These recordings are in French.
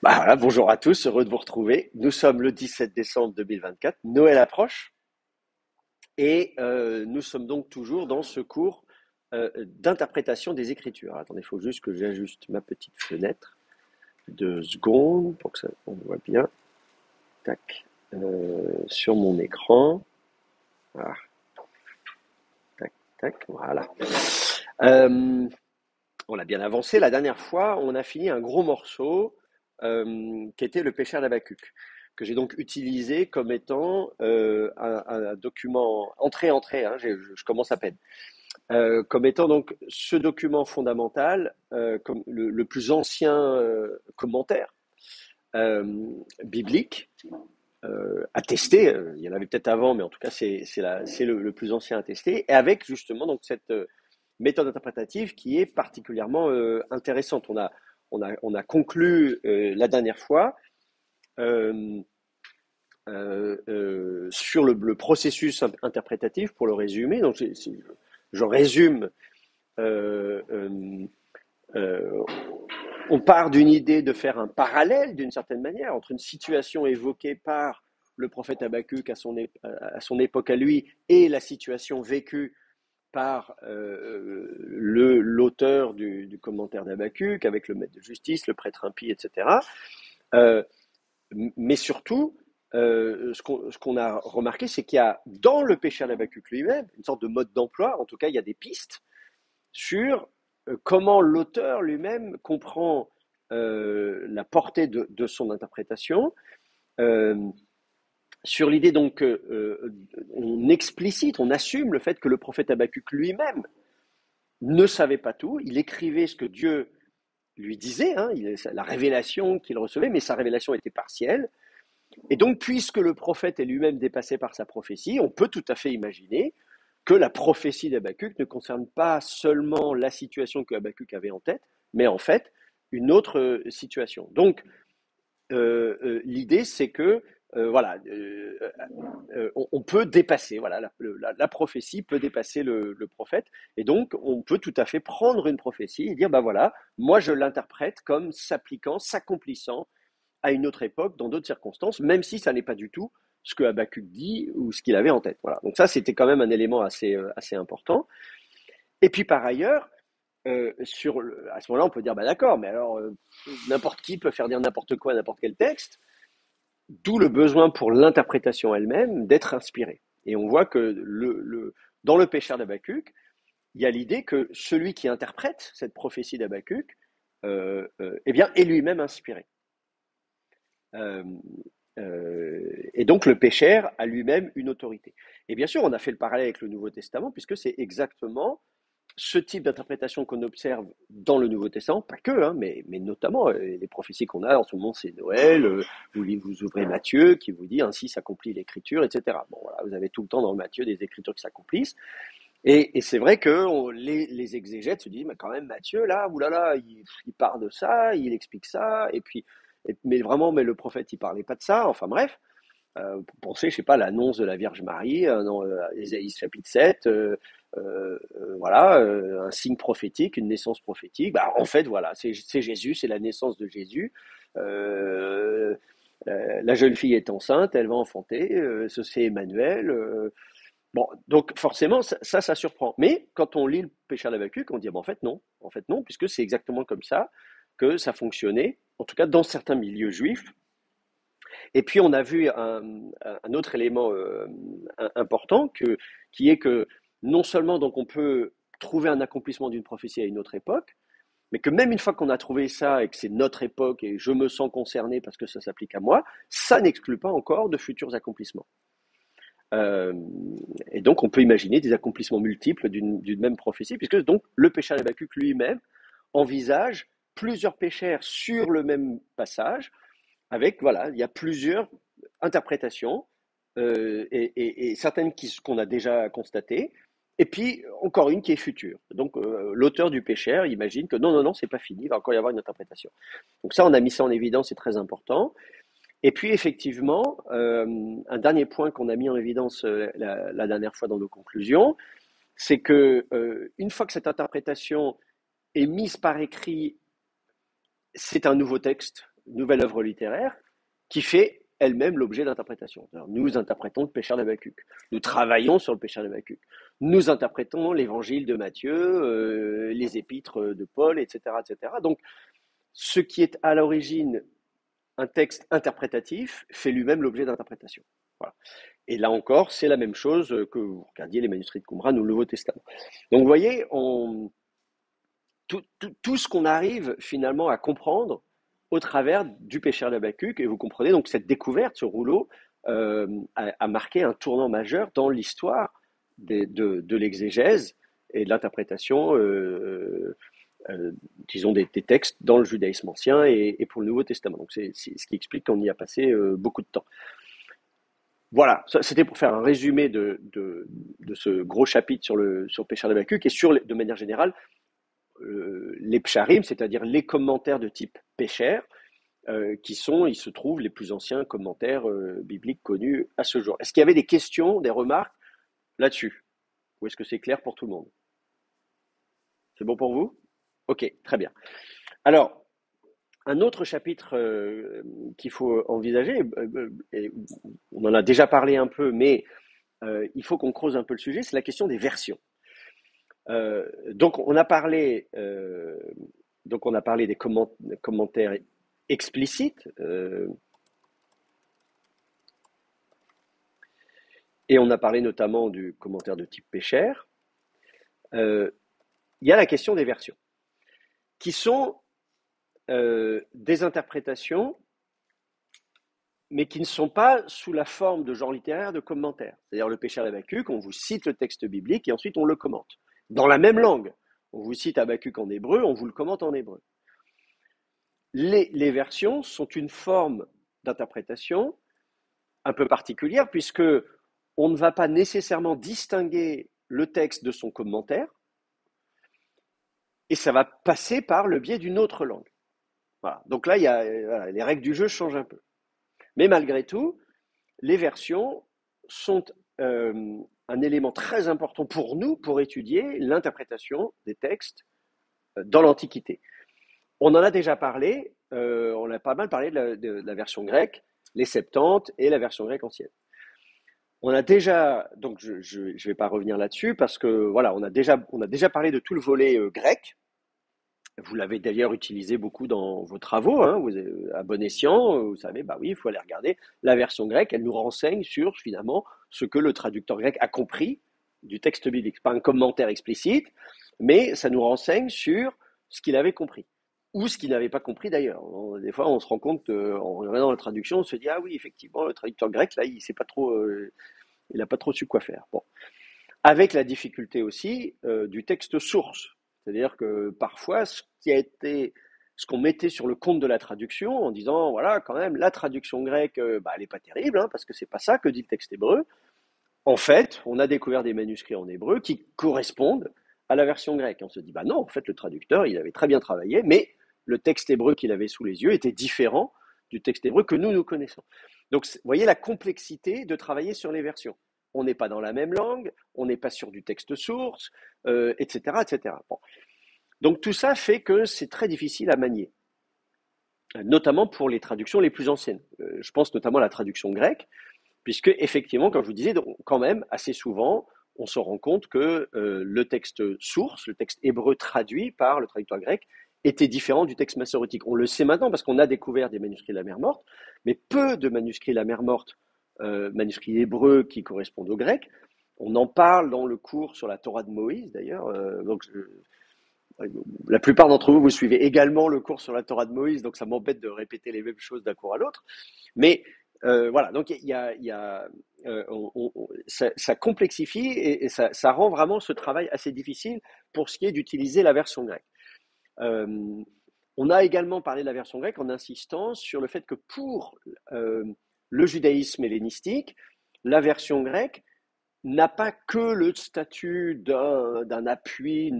Bah voilà, bonjour à tous, heureux de vous retrouver. Nous sommes le 17 décembre 2024, Noël approche et nous sommes donc toujours dans ce cours d'interprétation des Écritures. Alors, attendez, il faut juste que j'ajuste ma petite fenêtre. 2 secondes pour que ça, on voit bien. Tac, sur mon écran. Voilà, tac, tac, voilà. Euh, on a bien avancé. La dernière fois, on a fini un gros morceau qui était le péché d'Habacuc, que j'ai donc utilisé comme étant un document entrée, hein, je commence à peine, comme étant donc ce document fondamental, comme le plus ancien commentaire euh, biblique, attesté. Il y en avait peut-être avant, mais en tout cas c'est le plus ancien attesté, et avec justement donc cette méthode interprétative qui est particulièrement intéressante. On a conclu la dernière fois euh, sur le processus interprétatif, pour le résumer. Donc, je résume. euh, euh, euh, on part d'une idée de faire un parallèle, d'une certaine manière, entre une situation évoquée par le prophète Habacuc à son époque à lui et la situation vécue par l'auteur du commentaire d'Habacuc, avec le maître de justice, le prêtre impie, etc. Euh, mais surtout, ce qu'on a remarqué, c'est qu'il y a dans le péché d'Habacuc lui-même une sorte de mode d'emploi, en tout cas il y a des pistes sur comment l'auteur lui-même comprend la portée de son interprétation, euh, sur l'idée donc on explicite, on assume le fait que le prophète Habacuc lui-même ne savait pas tout, il écrivait ce que Dieu lui disait, hein, la révélation qu'il recevait, mais sa révélation était partielle. Et donc, puisque le prophète est lui-même dépassé par sa prophétie, on peut tout à fait imaginer que la prophétie d'Habacuc ne concerne pas seulement la situation que Habacuc avait en tête, mais en fait une autre situation. Donc, l'idée, c'est que voilà, on peut dépasser, voilà, la prophétie peut dépasser le prophète, et donc on peut tout à fait prendre une prophétie et dire, ben voilà, moi je l'interprète comme s'appliquant, s'accomplissant à une autre époque, dans d'autres circonstances, même si ça n'est pas du tout ce que Habacuc dit ou ce qu'il avait en tête. Voilà. Donc ça, c'était quand même un élément assez important. Et puis par ailleurs, à ce moment-là, on peut dire, bah d'accord, mais alors n'importe qui peut faire dire n'importe quoi à n'importe quel texte, d'où le besoin pour l'interprétation elle-même d'être inspirée. Et on voit que dans le péché d'Habacuc, il y a l'idée que celui qui interprète cette prophétie d'Habacuc eh bien, est lui-même inspiré. Euh, et donc le pécheur a lui-même une autorité. Et bien sûr, on a fait le parallèle avec le Nouveau Testament, puisque c'est exactement ce type d'interprétation qu'on observe dans le Nouveau Testament, pas que, hein, mais notamment les prophéties qu'on a en ce moment, c'est Noël, vous ouvrez Matthieu qui vous dit ainsi s'accomplit l'écriture, etc. Bon, voilà, vous avez tout le temps dans Matthieu des écritures qui s'accomplissent. Et c'est vrai que les exégètes se disent, mais quand même, Matthieu, là, oulala, il part de ça, il explique ça, et puis, mais vraiment, mais le prophète, il parlait pas de ça, enfin bref. Pour penser, je sais pas, l'annonce de la Vierge Marie, dans Ésaïe chapitre 7, voilà, un signe prophétique, une naissance prophétique. Bah, en fait, voilà, c'est Jésus, c'est la naissance de Jésus. Euh, la jeune fille est enceinte, elle va enfanter, c'est Emmanuel. Bon, donc forcément, ça surprend. Mais quand on lit le péché d'Habacuc, on dit, bah, en fait non, puisque c'est exactement comme ça que ça fonctionnait, en tout cas dans certains milieux juifs. Et puis on a vu un autre élément important qui est que non seulement donc on peut trouver un accomplissement d'une prophétie à une autre époque, mais que même une fois qu'on a trouvé ça et que c'est notre époque et je me sens concerné parce que ça s'applique à moi, ça n'exclut pas encore de futurs accomplissements. Euh, et donc on peut imaginer des accomplissements multiples d'une même prophétie, puisque donc le péché d'Habacuc lui-même envisage plusieurs pécheurs sur le même passage, avec, voilà, il y a plusieurs interprétations, et certaines qu'on a déjà constatées, et puis encore une qui est future. Donc l'auteur du péché imagine que non, non, non, c'est pas fini, il va encore y avoir une interprétation. Donc ça, on a mis ça en évidence, c'est très important. Et puis effectivement, un dernier point qu'on a mis en évidence la dernière fois dans nos conclusions, c'est que une fois que cette interprétation est mise par écrit, c'est un nouveau texte. nouvelle œuvre littéraire qui fait elle-même l'objet d'interprétation. Alors, nous interprétons le Pécher d'Habacuc. Nous travaillons sur le Pécher d'Habacuc. Nous interprétons l'évangile de Matthieu, les épîtres de Paul, etc., etc. Donc, ce qui est à l'origine un texte interprétatif fait lui-même l'objet d'interprétation. Voilà. Et là encore, c'est la même chose que vous regardiez les manuscrits de Qumran ou le Nouveau Testament. Donc, vous voyez, tout ce qu'on arrive finalement à comprendre au travers du Pécher d'Habacuc, et vous comprenez donc cette découverte, ce rouleau, a marqué un tournant majeur dans l'histoire de l'exégèse et de l'interprétation, disons, des textes dans le judaïsme ancien et pour le Nouveau Testament. Donc c'est ce qui explique qu'on y a passé beaucoup de temps. Voilà, c'était pour faire un résumé de ce gros chapitre sur le Pécher d'Habacuc et de manière générale, les psharim, c'est-à-dire les commentaires de type pécher, qui sont, il se trouve, les plus anciens commentaires bibliques connus à ce jour. Est-ce qu'il y avait des questions, des remarques là-dessus? Ou est-ce que c'est clair pour tout le monde? C'est bon pour vous? Ok, très bien. Alors, un autre chapitre qu'il faut envisager, et on en a déjà parlé un peu, mais il faut qu'on creuse un peu le sujet, c'est la question des versions. Donc on a parlé des commentaires explicites, et on a parlé notamment du commentaire de type Pécher. Il y a la question des versions, qui sont des interprétations, mais qui ne sont pas sous la forme de genre littéraire de commentaires. C'est-à-dire le Pécher d'Habacuc, on vous cite le texte biblique et ensuite on le commente. Dans la même langue. On vous cite Habacuc en hébreu, on vous le commente en hébreu. Les versions sont une forme d'interprétation un peu particulière, puisque on ne va pas nécessairement distinguer le texte de son commentaire, et ça va passer par le biais d'une autre langue. Voilà. Donc là, les règles du jeu changent un peu. Mais malgré tout, les versions sont un élément très important pour nous, pour étudier l'interprétation des textes dans l'Antiquité. On en a déjà parlé, on a pas mal parlé de la version grecque, les Septante et la version grecque ancienne. On a déjà, donc je ne vais pas revenir là-dessus parce que voilà, on a déjà parlé de tout le volet grec. Vous l'avez d'ailleurs utilisé beaucoup dans vos travaux, hein, à bon escient, vous savez, bah oui, il faut aller regarder la version grecque, elle nous renseigne sur finalement ce que le traducteur grec a compris du texte biblique. Pas un commentaire explicite, mais ça nous renseigne sur ce qu'il avait compris. Ou ce qu'il n'avait pas compris d'ailleurs. Des fois, on se rend compte, en regardant la traduction, on se dit, ah oui, effectivement, le traducteur grec, là, il n'a pas trop su quoi faire. Bon. Avec la difficulté aussi du texte source. C'est-à-dire que parfois, ce qu'on mettait sur le compte de la traduction, en disant, voilà, quand même, la traduction grecque, elle n'est pas terrible, hein, parce que c'est pas ça que dit le texte hébreu. En fait, on a découvert des manuscrits en hébreu qui correspondent à la version grecque. On se dit, bah non, en fait, le traducteur, il avait très bien travaillé, mais le texte hébreu qu'il avait sous les yeux était différent du texte hébreu que nous connaissons. Donc, vous voyez la complexité de travailler sur les versions. On n'est pas dans la même langue, on n'est pas sur du texte source, etc., etc. Bon. Donc tout ça fait que c'est très difficile à manier, notamment pour les traductions les plus anciennes. Je pense notamment à la traduction grecque, puisque effectivement, comme je vous disais, quand même, assez souvent, on se rend compte que le texte source, le texte hébreu traduit par le traducteur grec, était différent du texte massorétique. On le sait maintenant parce qu'on a découvert des manuscrits de la mer Morte, mais peu de manuscrits de la mer Morte, manuscrits hébreux qui correspondent au grec. On en parle dans le cours sur la Torah de Moïse, d'ailleurs. La plupart d'entre vous, vous suivez également le cours sur la Torah de Moïse, donc ça m'embête de répéter les mêmes choses d'un cours à l'autre. Mais voilà, donc ça complexifie et ça rend vraiment ce travail assez difficile pour ce qui est d'utiliser la version grecque. On a également parlé de la version grecque en insistant sur le fait que pour le judaïsme hellénistique, la version grecque n'a pas que le statut d'un appui,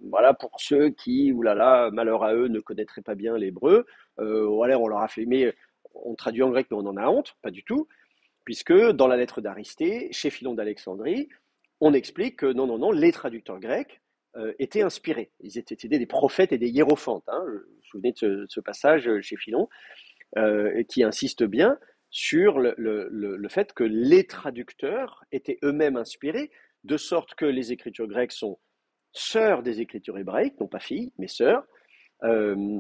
voilà, pour ceux qui, oulala, malheur à eux, ne connaîtraient pas bien l'hébreu. Voilà, on leur a fait, mais on traduit en grec, mais on en a honte, pas du tout, puisque dans la lettre d'Aristée, chez Philon d'Alexandrie, on explique que non, les traducteurs grecs étaient inspirés. Ils étaient des prophètes et des hiérophantes. Hein. Vous vous souvenez de ce passage chez Philon. et qui insiste bien sur le fait que les traducteurs étaient eux-mêmes inspirés, de sorte que les écritures grecques sont sœurs des écritures hébraïques, non pas filles, mais sœurs, euh,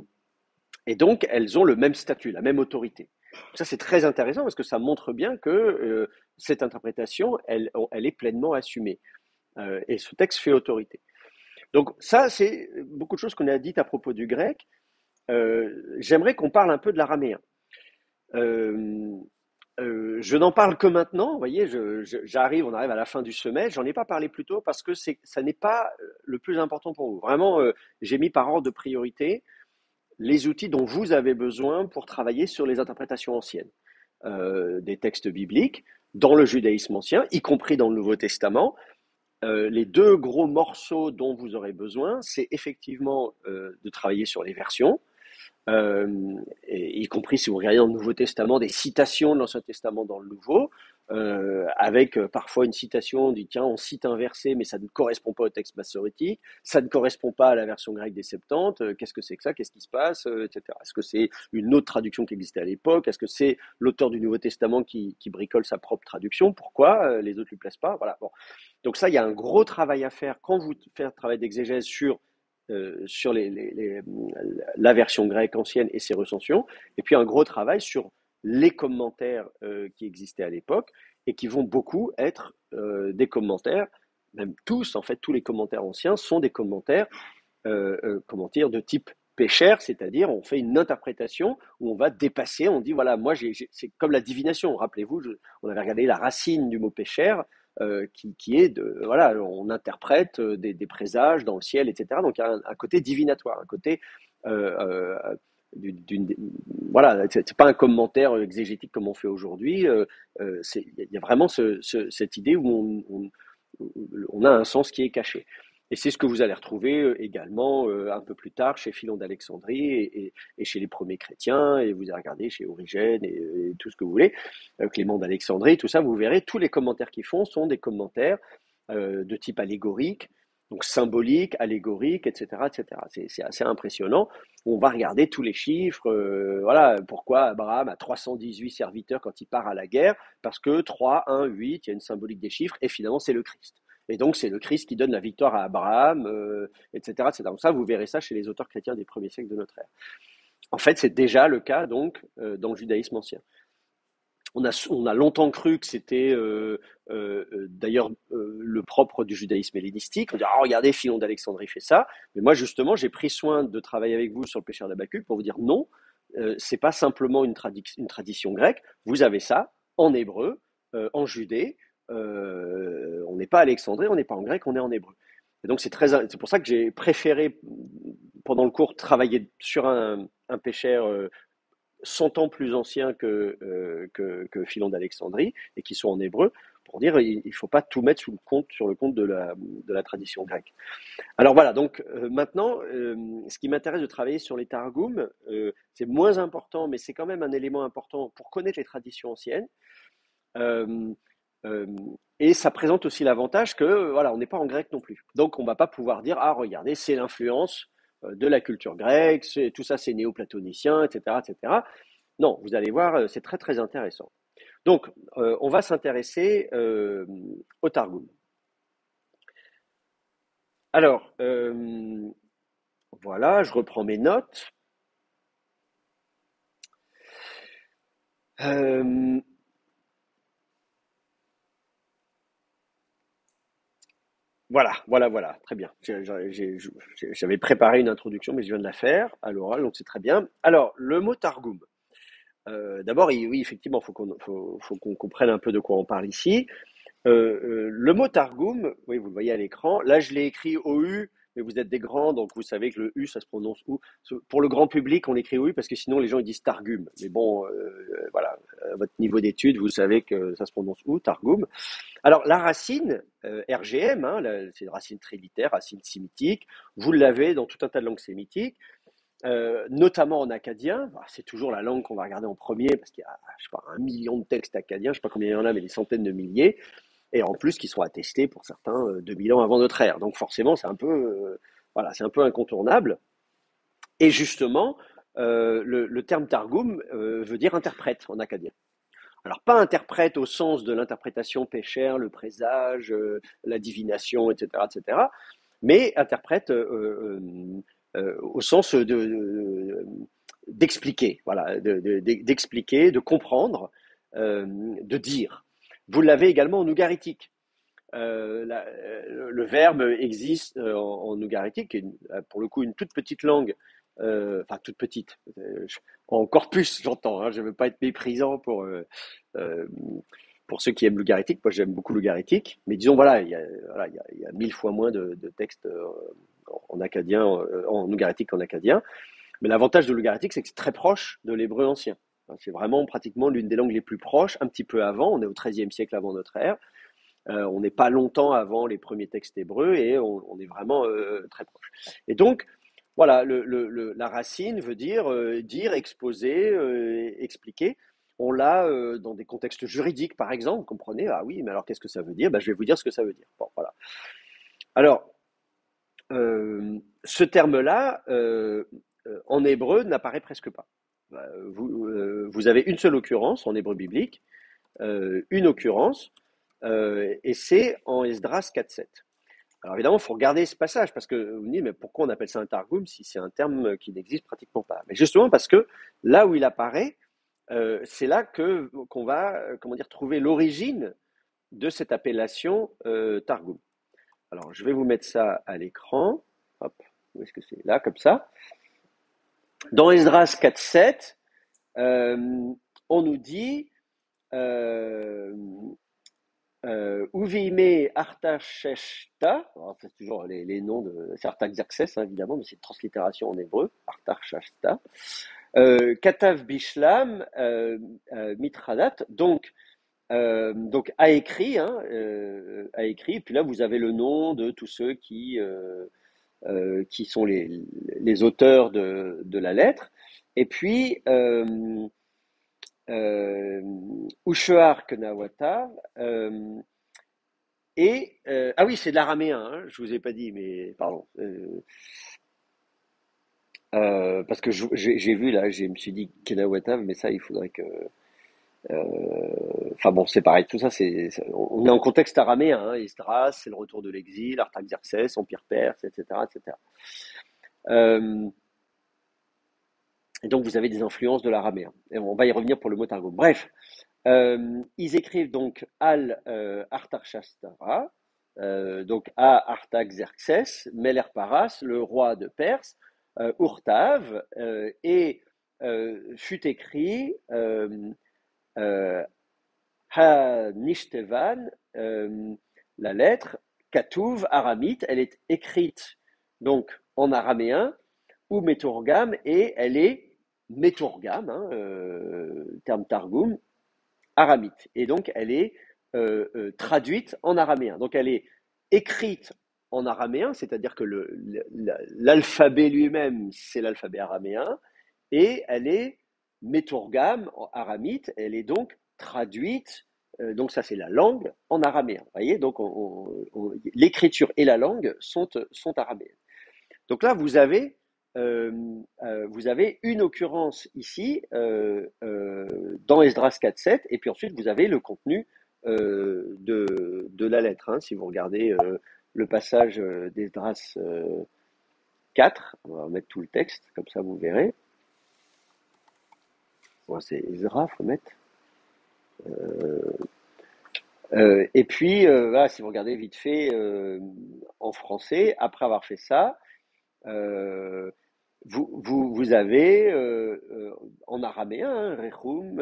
et donc elles ont le même statut, la même autorité. Ça, c'est très intéressant parce que ça montre bien que cette interprétation, elle est pleinement assumée. Et ce texte fait autorité. Donc ça, c'est beaucoup de choses qu'on a dites à propos du grec. J'aimerais qu'on parle un peu de l'araméen. Euh, je n'en parle que maintenant, vous voyez, on arrive à la fin du semestre, j'en ai pas parlé plus tôt parce que ça n'est pas le plus important pour vous. Vraiment, j'ai mis par ordre de priorité les outils dont vous avez besoin pour travailler sur les interprétations anciennes des textes bibliques dans le judaïsme ancien, y compris dans le Nouveau Testament. Les deux gros morceaux dont vous aurez besoin, c'est effectivement de travailler sur les versions, euh, y compris si vous regardez dans le Nouveau Testament des citations de l'Ancien Testament dans le Nouveau, avec parfois une citation, on dit tiens, on cite un verset, mais ça ne correspond pas au texte massorétique, ça ne correspond pas à la version grecque des Septante, qu'est-ce que c'est que ça, qu'est-ce qui se passe, etc. Est-ce que c'est une autre traduction qui existait à l'époque, est-ce que c'est l'auteur du Nouveau Testament qui bricole sa propre traduction, pourquoi les autres lui plaisent pas, voilà. Bon. Donc ça, il y a un gros travail à faire quand vous faites un travail d'exégèse sur la version grecque ancienne et ses recensions, et puis un gros travail sur les commentaires qui existaient à l'époque et qui vont beaucoup être des commentaires, même tous, en fait, tous les commentaires anciens sont des commentaires, comment dire, de type péchère, c'est-à-dire on fait une interprétation où on va dépasser, on dit voilà, moi c'est comme la divination, rappelez-vous, on avait regardé la racine du mot péchère, qui est de, voilà, on interprète des présages dans le ciel, etc. Donc il y a un côté divinatoire, un côté euh, euh, voilà, c'est pas un commentaire exégétique comme on fait aujourd'hui. Il y a vraiment cette idée où on a un sens qui est caché. Et c'est ce que vous allez retrouver également un peu plus tard chez Philon d'Alexandrie et chez les premiers chrétiens, et vous allez regarder chez Origène et tout ce que vous voulez, Clément d'Alexandrie, tout ça, vous verrez, tous les commentaires qu'ils font sont des commentaires de type allégorique, donc symbolique, allégorique, etc. etc. C'est assez impressionnant. On va regarder tous les chiffres, voilà, pourquoi Abraham a 318 serviteurs quand il part à la guerre, parce que 3, 1, 8, il y a une symbolique des chiffres, et finalement c'est le Christ. Et donc, c'est le Christ qui donne la victoire à Abraham, etc., etc. Donc ça, vous verrez ça chez les auteurs chrétiens des premiers siècles de notre ère. En fait, c'est déjà le cas, donc, dans le judaïsme ancien. On a longtemps cru que c'était d'ailleurs le propre du judaïsme hellénistique. On dit, ah, regardez, Philon d'Alexandrie fait ça. Mais moi, justement, j'ai pris soin de travailler avec vous sur le péché d'Habacuc pour vous dire non, c'est pas simplement une tradition grecque. Vous avez ça en hébreu, en judée. On n'est pas à Alexandrie, on n'est pas en grec, on est en hébreu. Et donc, c'est pour ça que j'ai préféré, pendant le cours, travailler sur un péché 100 ans plus anciens que Philon d'Alexandrie et qui sont en hébreu, pour dire il ne faut pas tout mettre sur le compte de la tradition grecque. Alors voilà, donc maintenant, ce qui m'intéresse de travailler sur les Targums, c'est moins important, mais c'est quand même un élément important pour connaître les traditions anciennes. Euh, euh, et ça présente aussi l'avantage que voilà, on n'est pas en grec non plus. Donc on ne va pas pouvoir dire ah regardez, c'est l'influence de la culture grecque, tout ça c'est néoplatonicien, etc., etc. Non, vous allez voir, c'est très très intéressant. Donc on va s'intéresser au Targum. Alors voilà, je reprends mes notes. Euh, voilà, très bien. J'avais préparé une introduction, mais je viens de la faire à l'oral, donc c'est très bien. Alors, le mot Targum. D'abord, oui, effectivement, faut qu'on comprenne un peu de quoi on parle ici. Le mot Targum, oui, vous le voyez à l'écran. Là, je l'ai écrit au U, mais vous êtes des grands, donc vous savez que le U, ça se prononce U. Pour le grand public, on l'écrit au U parce que sinon les gens ils disent Targum. Mais bon, voilà, à votre niveau d'études, vous savez que ça se prononce U, Targum. Alors, la racine, RGM, hein, c'est une racine trilitaire, racine sémitique. Vous l'avez dans tout un tas de langues sémitiques, notamment en akkadien. Bah, c'est toujours la langue qu'on va regarder en premier parce qu'il y a, je sais pas, 1 million de textes akkadiens, je sais pas combien il y en a, mais des centaines de milliers. Et en plus, qui sont attestés pour certains 2000 ans avant notre ère. Donc forcément, voilà, c'est un peu incontournable. Et justement, le terme Targum veut dire interprète en akkadien. Alors, pas interprète au sens de l'interprétation péchère, le présage, la divination, etc., etc., mais interprète au sens d'expliquer, voilà, d'expliquer, de comprendre, de dire. Vous l'avez également en ougaritique. Le verbe existe en ougaritique, qui est pour le coup une toute petite langue, enfin toute petite, en corpus j'entends, hein, je ne veux pas être méprisant euh, pour ceux qui aiment l'ougaritique. Moi j'aime beaucoup l'ougaritique, mais disons voilà, il y a 1000 fois moins de textes en akkadien, en ougaritique qu'en akkadien. Mais l'avantage de l'ougaritique, c'est que c'est très proche de l'hébreu ancien. C'est vraiment pratiquement l'une des langues les plus proches, un petit peu avant, on est au XIIIe siècle avant notre ère. On n'est pas longtemps avant les premiers textes hébreux et on est vraiment très proche. Et donc, voilà, la racine veut dire dire, exposer, expliquer. On l'a dans des contextes juridiques, par exemple. Vous comprenez? Ah oui, mais alors qu'est-ce que ça veut dire? Ben, je vais vous dire ce que ça veut dire. Bon, voilà. Alors, ce terme-là, en hébreu, n'apparaît presque pas. Vous avez une seule occurrence en hébreu biblique, une occurrence, et c'est en Esdras 4.7. Alors évidemment, il faut regarder ce passage, parce que vous me dites, mais pourquoi on appelle ça un targum si c'est un terme qui n'existe pratiquement pas? Mais justement parce que là où il apparaît, c'est là qu'on va comment dire, trouver l'origine de cette appellation targum. Alors je vais vous mettre ça à l'écran. Hop, où est-ce que c'est? Là, comme ça. Dans Esdras 4.7, on nous dit Uvime Artasheshta, c'est toujours les noms de Artaxerxès, hein, évidemment, mais c'est une translittération en hébreu, Artasheshta. Katav Bishlam Mitradat, donc a écrit, puis là vous avez le nom de tous ceux qui sont les auteurs de la lettre, et puis Ushuar Kenawata, ah oui, c'est de l'araméen, hein, je vous ai pas dit, mais pardon. Parce que j'ai vu là, je me suis dit Kenawata, mais ça, il faudrait que. Enfin bon, c'est pareil, tout ça, on est en contexte araméen, hein, Esdras, c'est le retour de l'exil, Artaxerxès, Empire perse, etc., etc. Et donc vous avez des influences de l'araméen. Et on va y revenir pour le mot targum. Bref, ils écrivent donc Al Artaxerxès, donc à Artaxerxès, Meler Paras, le roi de Perse, Urtav, et fut écrit Ha-Nishtevan, la lettre, Katuv, aramite, elle est écrite donc en araméen, ou Meturgam, et elle est Meturgam, hein, terme Targum, aramite. Et donc elle est traduite en araméen. Donc elle est écrite en araméen, c'est-à-dire que l'alphabet lui-même, c'est l'alphabet araméen, et elle est Meturgam en aramite, elle est donc traduite, donc ça c'est la langue en araméen. Vous voyez, donc l'écriture et la langue sont araméennes. Donc là, vous avez une occurrence ici dans Esdras 4.7, et puis ensuite vous avez le contenu de la lettre. Hein. Si vous regardez le passage d'Esdras 4, on va mettre tout le texte, comme ça vous verrez. Bon, c'est Ezra, faut mettre. Et puis, voilà, si vous regardez vite fait en français, après avoir fait ça, vous avez en araméen, hein, Rechum,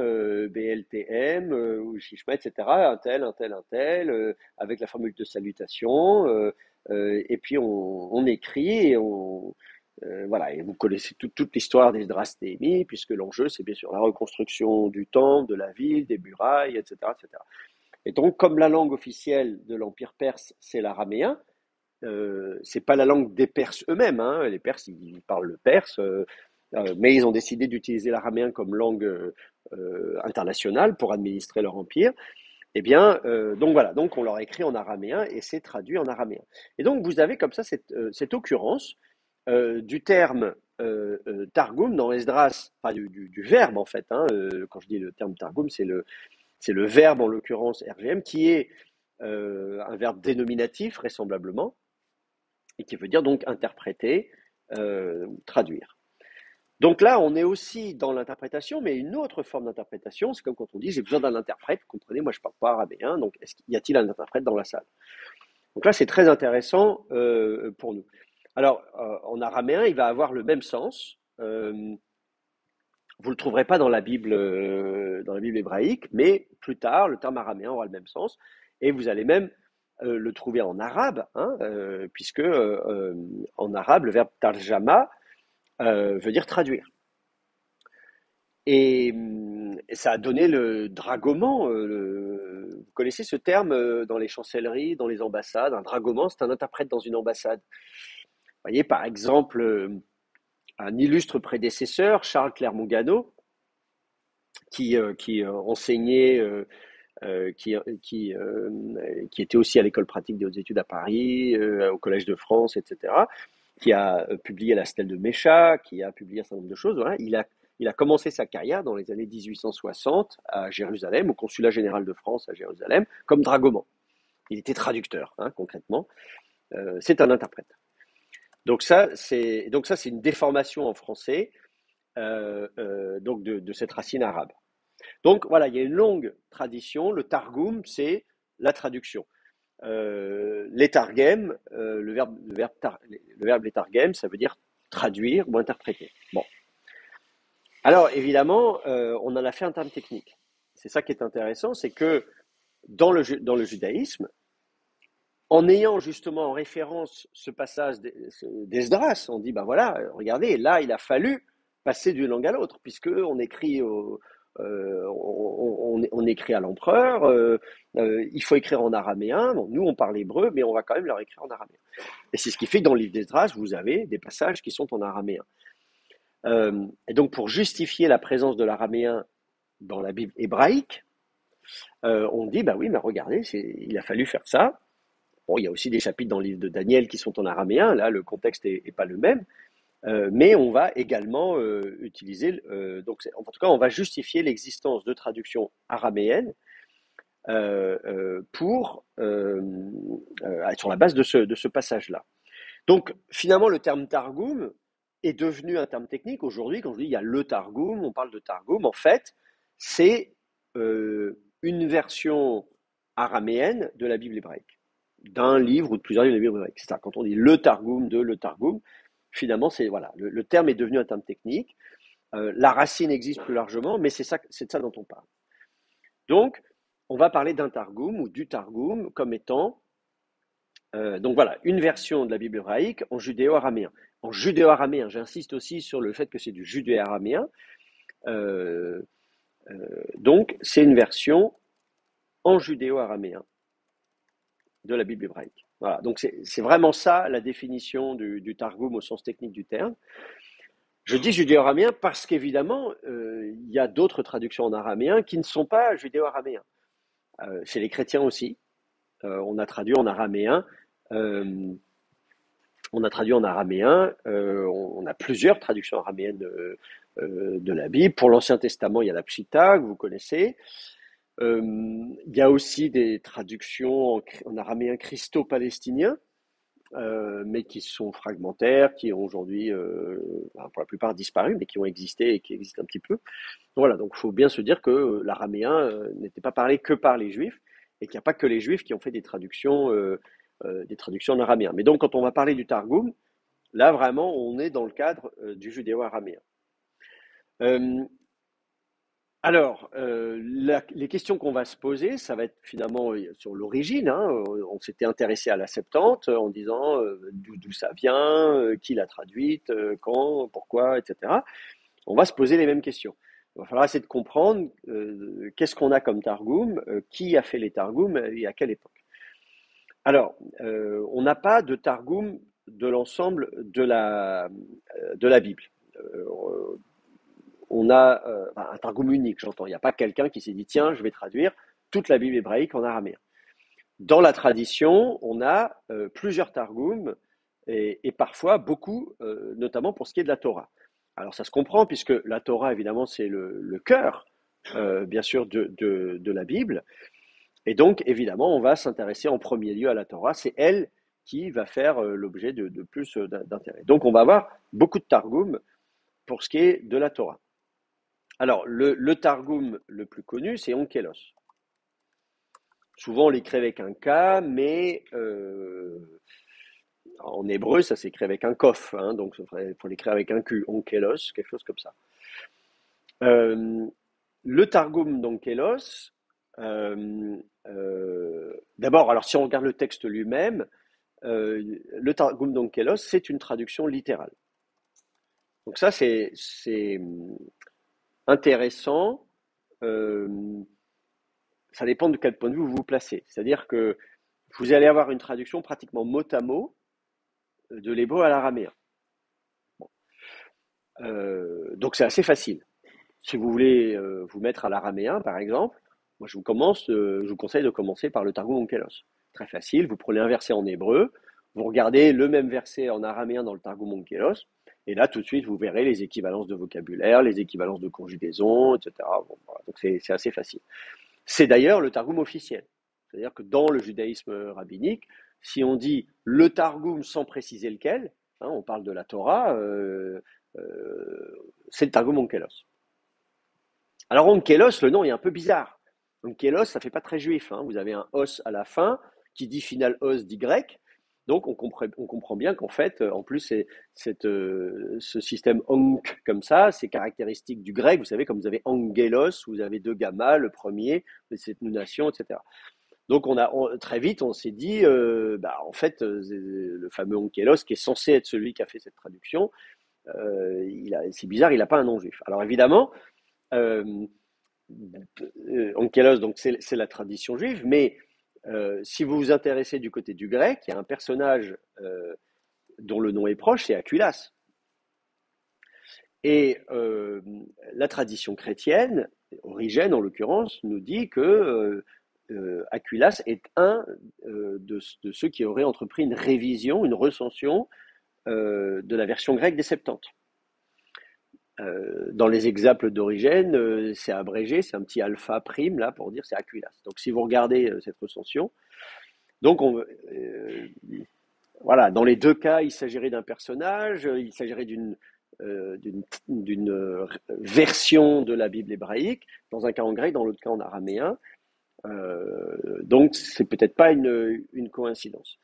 BLTM, ou Shishma, etc., un tel, avec la formule de salutation, et puis on écrit et voilà, et vous connaissez toute l'histoire d'Esdras Néhémie, puisque l'enjeu, c'est bien sûr la reconstruction du temple, de la ville, des murailles, etc., etc. Et donc, comme la langue officielle de l'Empire perse, c'est l'araméen, c'est pas la langue des Perses eux-mêmes, hein. Les Perses, ils parlent le perse, mais ils ont décidé d'utiliser l'araméen comme langue internationale pour administrer leur empire. Eh bien, donc voilà, donc on leur écrit en araméen et c'est traduit en araméen. Et donc vous avez comme ça cette occurrence du terme Targum dans Esdras, enfin du verbe en fait, hein, quand je dis le terme Targum, c'est le verbe en l'occurrence RGM qui est un verbe dénominatif vraisemblablement et qui veut dire donc interpréter, traduire. Donc là, on est aussi dans l'interprétation, mais une autre forme d'interprétation. C'est comme quand on dit j'ai besoin d'un interprète. Vous comprenez, moi je ne parle pas araméen, donc y a-t-il un interprète dans la salle? Donc là, c'est très intéressant pour nous. Alors, en araméen, il va avoir le même sens. Vous ne le trouverez pas dans la Bible hébraïque, mais plus tard, le terme araméen aura le même sens. Et vous allez même le trouver en arabe, hein, puisque en arabe, le verbe tarjama veut dire traduire. Et ça a donné le dragoman. Vous connaissez ce terme dans les chancelleries, dans les ambassades. Un dragoman, c'est un interprète dans une ambassade. Vous voyez, par exemple, un illustre prédécesseur, Charles Clermont-Ganneau, qui enseignait, qui était aussi à l'école pratique des hautes études à Paris, au Collège de France, etc., qui a publié La Stèle de Mécha, qui a publié un certain nombre de choses. Voilà. Il a commencé sa carrière dans les années 1860 à Jérusalem, au Consulat général de France à Jérusalem, comme dragoman. Il était traducteur, hein, concrètement. C'est un interprète. Donc ça, c'est une déformation en français donc de cette racine arabe. Donc voilà, il y a une longue tradition. Le Targum, c'est la traduction. Letargem, le verbe letargem, ça veut dire traduire ou interpréter. Bon. Alors évidemment, on en a fait un terme technique. C'est ça qui est intéressant, c'est que dans le judaïsme, en ayant justement en référence ce passage d'Esdras, on dit, ben voilà, regardez, là, il a fallu passer d'une langue à l'autre, puisque on écrit on écrit à l'empereur, il faut écrire en araméen. Bon, nous, on parle hébreu, mais on va quand même leur écrire en araméen. Et c'est ce qui fait que dans le livre d'Esdras, vous avez des passages qui sont en araméen. Et donc, pour justifier la présence de l'araméen dans la Bible hébraïque, on dit, bah oui, mais regardez, il a fallu faire ça. Bon, il y a aussi des chapitres dans le livre de Daniel qui sont en araméen. Là, le contexte n'est pas le même. Mais on va également utiliser, donc en tout cas, on va justifier l'existence de traductions araméennes sur la base de ce passage-là. Donc, finalement, le terme Targum est devenu un terme technique. Aujourd'hui, quand je dis il y a le Targum, on parle de Targum. En fait, c'est une version araméenne de la Bible hébraïque, d'un livre ou de plusieurs livres de la Bible hébraïque. C'est ça, quand on dit le Targum de le Targum, finalement, c'est voilà, le terme est devenu un terme technique. La racine existe plus largement, mais c'est de ça dont on parle. Donc, on va parler d'un Targum ou du Targum comme étant, donc voilà, une version de la Bible hébraïque en judéo-araméen. En judéo-araméen, j'insiste aussi sur le fait que c'est du judéo-araméen. Donc, c'est une version en judéo-araméen de la Bible hébraïque. Voilà, donc c'est vraiment ça la définition du Targum au sens technique du terme. Je dis judéo-araméen parce qu'évidemment, il y a d'autres traductions en araméen qui ne sont pas judéo-araméens. Chez les chrétiens aussi, on a traduit en araméen. On a plusieurs traductions araméennes de la Bible. Pour l'Ancien Testament, il y a la Pshita, que vous connaissez. Il y a aussi des traductions en araméen christo-palestinien, mais qui sont fragmentaires, qui ont aujourd'hui, pour la plupart, disparu, mais qui ont existé et qui existent un petit peu. Voilà, donc il faut bien se dire que l'araméen n'était pas parlé que par les Juifs, et qu'il n'y a pas que les Juifs qui ont fait des traductions en araméen. Mais donc, quand on va parler du Targum, là, vraiment, on est dans le cadre du judéo-araméen. Alors, les questions qu'on va se poser, ça va être finalement sur l'origine, hein. On s'était intéressé à la Septante en disant d'où ça vient, qui l'a traduite, quand, pourquoi, etc. On va se poser les mêmes questions. Il va falloir essayer de comprendre qu'est-ce qu'on a comme Targum, qui a fait les Targums et à quelle époque. Alors, on n'a pas de Targum de l'ensemble de la Bible. On a un Targum unique, j'entends. Il n'y a pas quelqu'un qui s'est dit, tiens, je vais traduire toute la Bible hébraïque en araméen. Dans la tradition, on a plusieurs Targums et parfois beaucoup, notamment pour ce qui est de la Torah. Alors ça se comprend puisque la Torah, évidemment, c'est le cœur, bien sûr, de la Bible. Et donc, évidemment, on va s'intéresser en premier lieu à la Torah. C'est elle qui va faire l'objet de plus d'intérêt. Donc, on va avoir beaucoup de Targum pour ce qui est de la Torah. Alors, le Targum le plus connu, c'est Onkelos. Souvent, on l'écrit avec un K, mais en hébreu, ça s'écrit avec un Kof. Hein, donc, il faut l'écrire avec un Q. Onkelos, quelque chose comme ça. Euh, le Targum d'Onkelos, d'abord, alors si on regarde le texte lui-même, le Targum d'Onkelos, c'est une traduction littérale. Donc ça, c'est intéressant. Euh, ça dépend de quel point de vue vous vous placez. C'est-à-dire que vous allez avoir une traduction pratiquement mot à mot de l'hébreu à l'araméen. Bon. Donc c'est assez facile. Si vous voulez vous mettre à l'araméen, par exemple, moi je vous conseille de commencer par le Targum Onkelos. Très facile, vous prenez un verset en hébreu, vous regardez le même verset en araméen dans le Targum Onkelos, et là tout de suite vous verrez les équivalences de vocabulaire, les équivalences de conjugaison, etc. Bon, voilà. Donc c'est assez facile. C'est d'ailleurs le Targum officiel. C'est-à-dire que dans le judaïsme rabbinique, si on dit le Targum sans préciser lequel, hein, on parle de la Torah, c'est le Targum Onkelos. Alors Onkelos, le nom est un peu bizarre. Onkelos, ça fait pas très juif. Hein. Vous avez un os à la fin qui dit final os dit grec. Donc on comprend bien qu'en fait, en plus, ce système onk comme ça, c'est caractéristique du grec. Vous savez, comme vous avez angelos, vous avez deux gammas, le premier, cette nunation, etc. Donc très vite, on s'est dit, en fait, le fameux onkelos, qui est censé être celui qui a fait cette traduction, c'est bizarre, il n'a pas un nom juif. Alors évidemment, euh, Onkelos, donc c'est la tradition juive, mais si vous vous intéressez du côté du grec, il y a un personnage dont le nom est proche, c'est Aculas. Et la tradition chrétienne, Origène en l'occurrence, nous dit que Aculas est un de ceux qui auraient entrepris une révision, une recension de la version grecque des Septante. Dans les exemples d'Origène, c'est abrégé, c'est un petit alpha prime là pour dire c'est Aquilas. Donc si vous regardez cette recension, donc voilà, dans les deux cas, il s'agirait d'un personnage, il s'agirait d'une version de la Bible hébraïque, dans un cas en grec, dans l'autre cas en araméen. Donc c'est peut-être pas une coïncidence.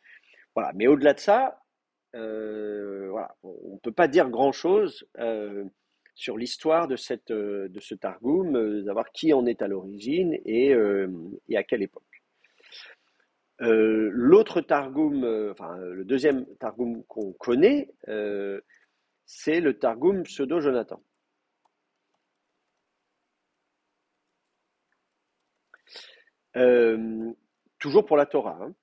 Voilà, mais au-delà de ça, voilà, on ne peut pas dire grand-chose sur l'histoire de ce Targum, savoir qui en est à l'origine et à quelle époque. L'autre Targum, le deuxième Targum qu'on connaît, c'est le Targum pseudo-Jonathan. Toujours pour la Torah. Hein.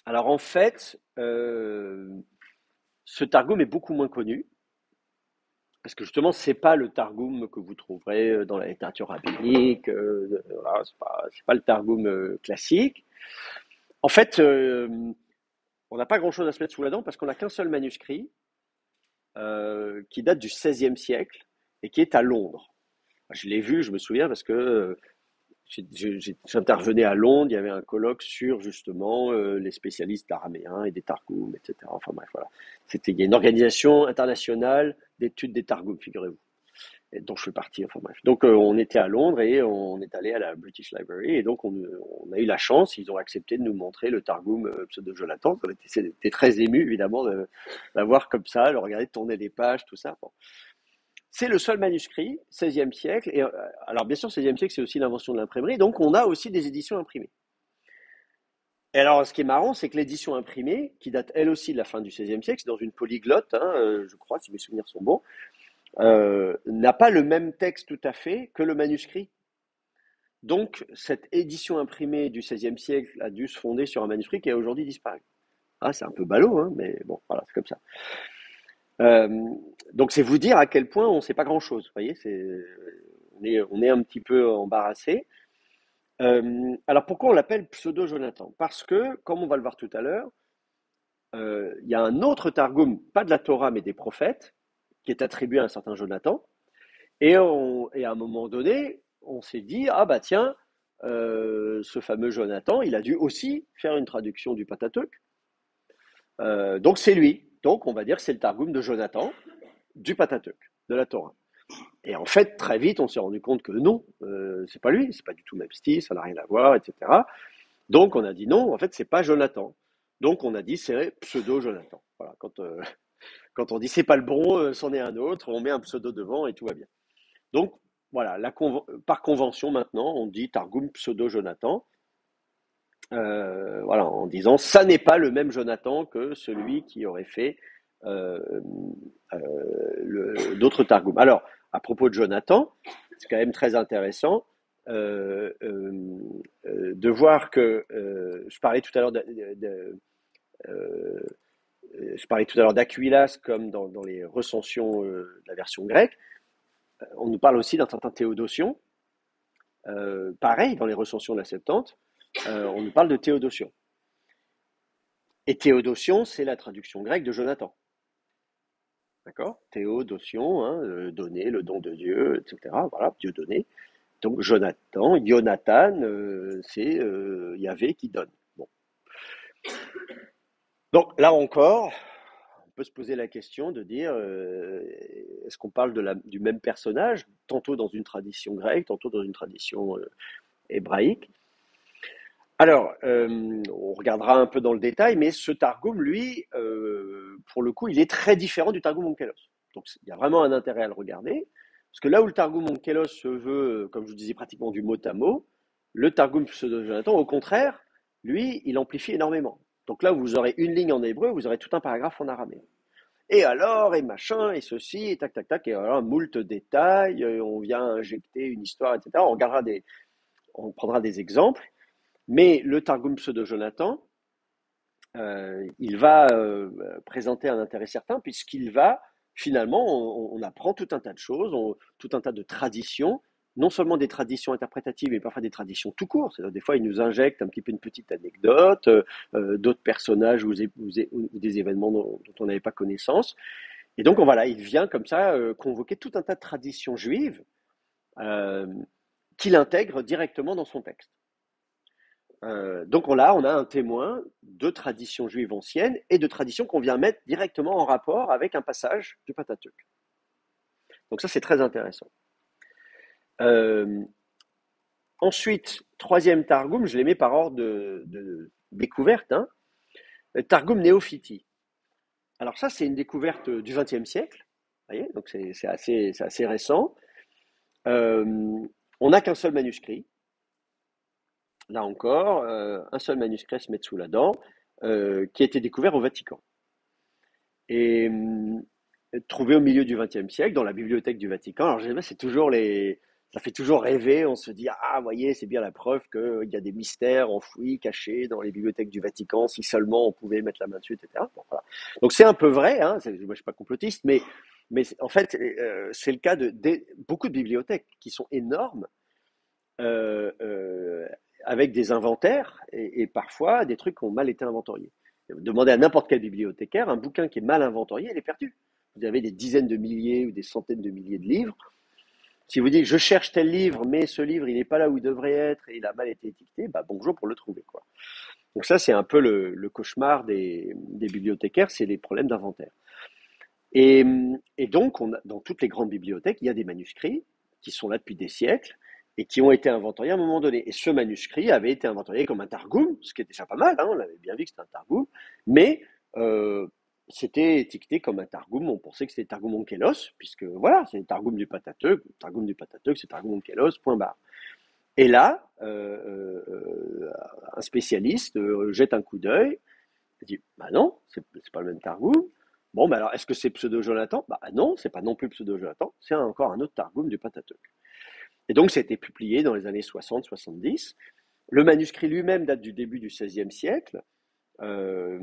Alors en fait, ce Targum est beaucoup moins connu. Parce que justement, c'est pas le Targum que vous trouverez dans la littérature rabbinique, voilà, c'est pas le Targum classique. En fait, on n'a pas grand-chose à se mettre sous la dent parce qu'on n'a qu'un seul manuscrit qui date du XVIe siècle et qui est à Londres. Je l'ai vu, je me souviens, parce que j'intervenais à Londres, il y avait un colloque sur justement les spécialistes d'araméen et des Targums, etc. Enfin bref, voilà. Il y a une organisation internationale d'études des Targums, figurez-vous, dont je fais partie, enfin bref. Donc on était à Londres et on est allé à la British Library et donc on a eu la chance, ils ont accepté de nous montrer le Targum pseudo-Jonathan. C'était très ému évidemment d'avoir comme ça, de regarder tourner des pages, tout ça. Bon. C'est le seul manuscrit, 16e siècle, et alors bien sûr 16e siècle c'est aussi l'invention de l'imprimerie, donc on a aussi des éditions imprimées. Et alors ce qui est marrant, c'est que l'édition imprimée, qui date elle aussi de la fin du 16e siècle, c'est dans une polyglotte, hein, je crois, si mes souvenirs sont bons, n'a pas le même texte tout à fait que le manuscrit. Donc, cette édition imprimée du XVIe siècle a dû se fonder sur un manuscrit qui a aujourd'hui disparu. Ah, c'est un peu ballot, hein, mais bon, voilà, c'est comme ça. Euh, donc, c'est vous dire à quel point on ne sait pas grand-chose. Vous voyez, on est un petit peu embarrassé. Alors, pourquoi on l'appelle pseudo-Jonathan? Parce que, comme on va le voir tout à l'heure, il y a un autre Targum, pas de la Torah, mais des prophètes, qui est attribué à un certain Jonathan. Et à un moment donné, on s'est dit, ah bah tiens, ce fameux Jonathan, il a dû aussi faire une traduction du Pentateuque. Donc c'est lui. Donc on va dire que c'est le Targum de Jonathan, du Pentateuque, de la Torah. Et en fait, très vite, on s'est rendu compte que non, c'est pas lui, c'est pas du tout le même style, ça n'a rien à voir, etc. Donc on a dit non, en fait, c'est pas Jonathan. Donc on a dit c'est pseudo-Jonathan. Voilà, quand on dit c'est pas le bon, c'en est un autre, on met un pseudo devant et tout va bien. Donc voilà, par convention maintenant, on dit Targum pseudo-Jonathan, voilà, en disant ça n'est pas le même Jonathan que celui qui aurait fait euh, d'autres Targum. Alors, à propos de Jonathan, c'est quand même très intéressant de voir que je parlais tout à l'heure euh, d'Aquilas comme dans les recensions de la version grecque. On nous parle aussi d'un certain Théodotion. Pareil, dans les recensions de la Septante, on nous parle de Théodotion. Et Théodotion, c'est la traduction grecque de Jonathan. D'accord? Théodotion, hein, donner, le don de Dieu, etc. Voilà, Dieu donné. Donc Jonathan, c'est Yahvé qui donne. Bon. Donc là encore, on peut se poser la question de dire est-ce qu'on parle du même personnage, tantôt dans une tradition grecque, tantôt dans une tradition hébraïque. Alors, on regardera un peu dans le détail, mais ce Targum, lui, pour le coup, il est très différent du Targum Onkelos. Donc, il y a vraiment un intérêt à le regarder, parce que là où le Targum Onkelos se veut, comme je vous disais, pratiquement du mot à mot, le Targum Pseudo-Jonathan, au contraire, lui, il amplifie énormément. Donc là, vous aurez une ligne en hébreu, vous aurez tout un paragraphe en araméen. Et alors, et machin, et ceci, et tac, tac, tac, et alors, moult détails, on vient injecter une histoire, etc. On prendra des exemples. Mais le Targum Pseudo-Jonathan, il va présenter un intérêt certain puisqu'il va, finalement, on apprend tout un tas de choses, tout un tas de traditions, non seulement des traditions interprétatives, mais parfois des traditions tout court. C'est-à-dire, des fois, il nous injecte un petit peu une petite anecdote, d'autres personnages ou des événements dont on n'avait pas connaissance. Et donc, voilà, il vient comme ça convoquer tout un tas de traditions juives euh, qu'il intègre directement dans son texte. Donc on a un témoin de tradition juive ancienne et de tradition qu'on vient mettre directement en rapport avec un passage du Pentateuque. Donc ça c'est très intéressant. Euh, Ensuite, troisième Targum, je les mets par ordre de découverte, hein, Targum Néophiti. Alors ça c'est une découverte du XXe siècle, vous voyez, donc c'est assez récent. On n'a qu'un seul manuscrit. Là encore, un seul manuscrit se met sous la dent, qui a été découvert au Vatican. Et trouvé au milieu du XXe siècle, dans la bibliothèque du Vatican. Alors, ça fait toujours rêver. On se dit, ah, vous voyez, c'est bien la preuve qu'il y a des mystères enfouis, cachés dans les bibliothèques du Vatican, si seulement on pouvait mettre la main dessus, etc. Bon, voilà. Donc, c'est un peu vrai, hein. Moi, je ne suis pas complotiste, mais en fait, c'est le cas de beaucoup de bibliothèques qui sont énormes, euh, euh, avec des inventaires et parfois des trucs qui ont mal été inventoriés. Demandez à n'importe quel bibliothécaire, un bouquin qui est mal inventorié, il est perdu. Vous avez des dizaines de milliers ou des centaines de milliers de livres. Si vous dites je cherche tel livre, mais ce livre il n'est pas là où il devrait être et il a mal été étiqueté, bah bonjour pour le trouver, quoi. Donc ça c'est un peu le cauchemar des bibliothécaires, c'est les problèmes d'inventaire. Et, et donc dans toutes les grandes bibliothèques, il y a des manuscrits qui sont là depuis des siècles et qui ont été inventoriés à un moment donné. Et ce manuscrit avait été inventorié comme un targum, ce qui était déjà pas mal, hein, on avait bien vu que c'était un targum, mais euh, c'était étiqueté comme un targum, on pensait que c'était targum onkelos, puisque voilà, c'est le targum du Pentateuque, c'est targum onkelos, point barre. Et là, un spécialiste jette un coup d'œil, il dit, bah non, c'est pas le même targum. Bon, bah alors, est-ce que c'est pseudo-Jonathan? Bah non, c'est pas non plus pseudo-Jonathan, c'est encore un autre targum du Pentateuque. Et donc, ça a été publié dans les années 60-70. Le manuscrit lui-même date du début du XVIe siècle. Euh,